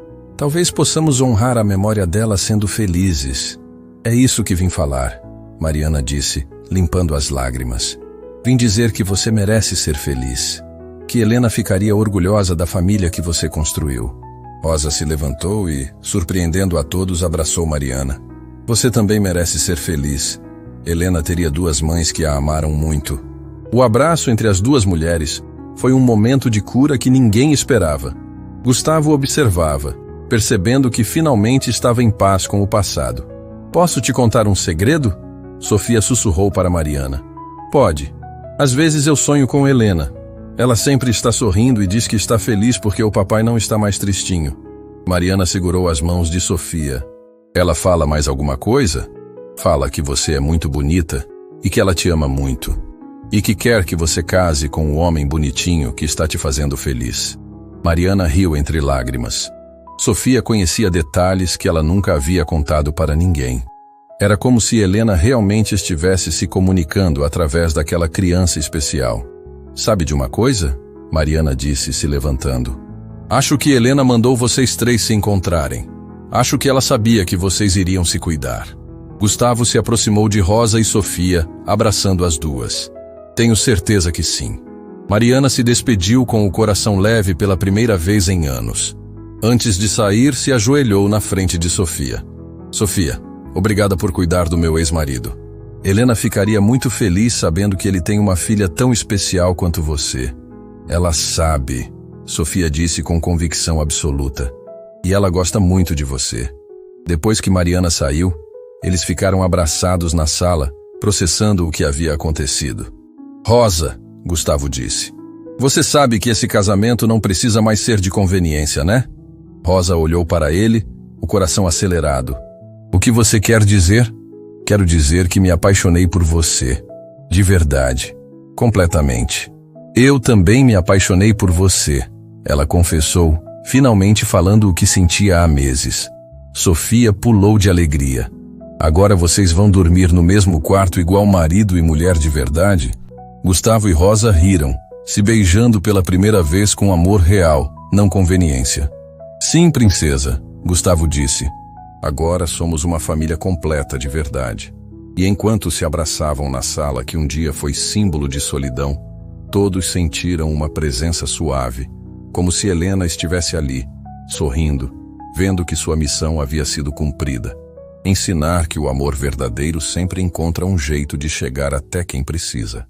possamos honrar a memória dela sendo felizes. É isso que vim falar, Mariana disse, limpando as lágrimas. Vim dizer que você merece ser feliz. Que Helena ficaria orgulhosa da família que você construiu. Rosa se levantou e, surpreendendo a todos, abraçou Mariana. Você também merece ser feliz. Helena teria duas mães que a amaram muito. O abraço entre as duas mulheres foi um momento de cura que ninguém esperava. Gustavo observava, percebendo que finalmente estava em paz com o passado. Posso te contar um segredo? Sofia sussurrou para Mariana. Pode. Às vezes eu sonho com Helena. Ela sempre está sorrindo e diz que está feliz porque o papai não está mais tristinho. Mariana segurou as mãos de Sofia. Ela fala mais alguma coisa? Fala que você é muito bonita e que ela te ama muito. E que quer que você case com o homem bonitinho que está te fazendo feliz. Mariana riu entre lágrimas. Sofia conhecia detalhes que ela nunca havia contado para ninguém. Era como se Helena realmente estivesse se comunicando através daquela criança especial. Sabe de uma coisa? Mariana disse, se levantando. Acho que Helena mandou vocês três se encontrarem. Acho que ela sabia que vocês iriam se cuidar. Gustavo se aproximou de Rosa e Sofia, abraçando as duas. Tenho certeza que sim. Mariana se despediu com o coração leve pela primeira vez em anos. Antes de sair, se ajoelhou na frente de Sofia. Sofia, obrigada por cuidar do meu ex-marido. Helena ficaria muito feliz sabendo que ele tem uma filha tão especial quanto você. Ela sabe, Sofia disse com convicção absoluta. E ela gosta muito de você. Depois que Mariana saiu, eles ficaram abraçados na sala, processando o que havia acontecido. Rosa, Gustavo disse. Você sabe que esse casamento não precisa mais ser de conveniência, né? Rosa olhou para ele, o coração acelerado. O que você quer dizer? Quero dizer que me apaixonei por você. De verdade. Completamente. Eu também me apaixonei por você, ela confessou, finalmente falando o que sentia há meses. Sofia pulou de alegria. Agora vocês vão dormir no mesmo quarto igual marido e mulher de verdade? Gustavo e Rosa riram, se beijando pela primeira vez com amor real, não conveniência. Sim, princesa, Gustavo disse. Agora somos uma família completa de verdade. E enquanto se abraçavam na sala que um dia foi símbolo de solidão, todos sentiram uma presença suave, como se Helena estivesse ali, sorrindo, vendo que sua missão havia sido cumprida. Ensinar que o amor verdadeiro sempre encontra um jeito de chegar até quem precisa.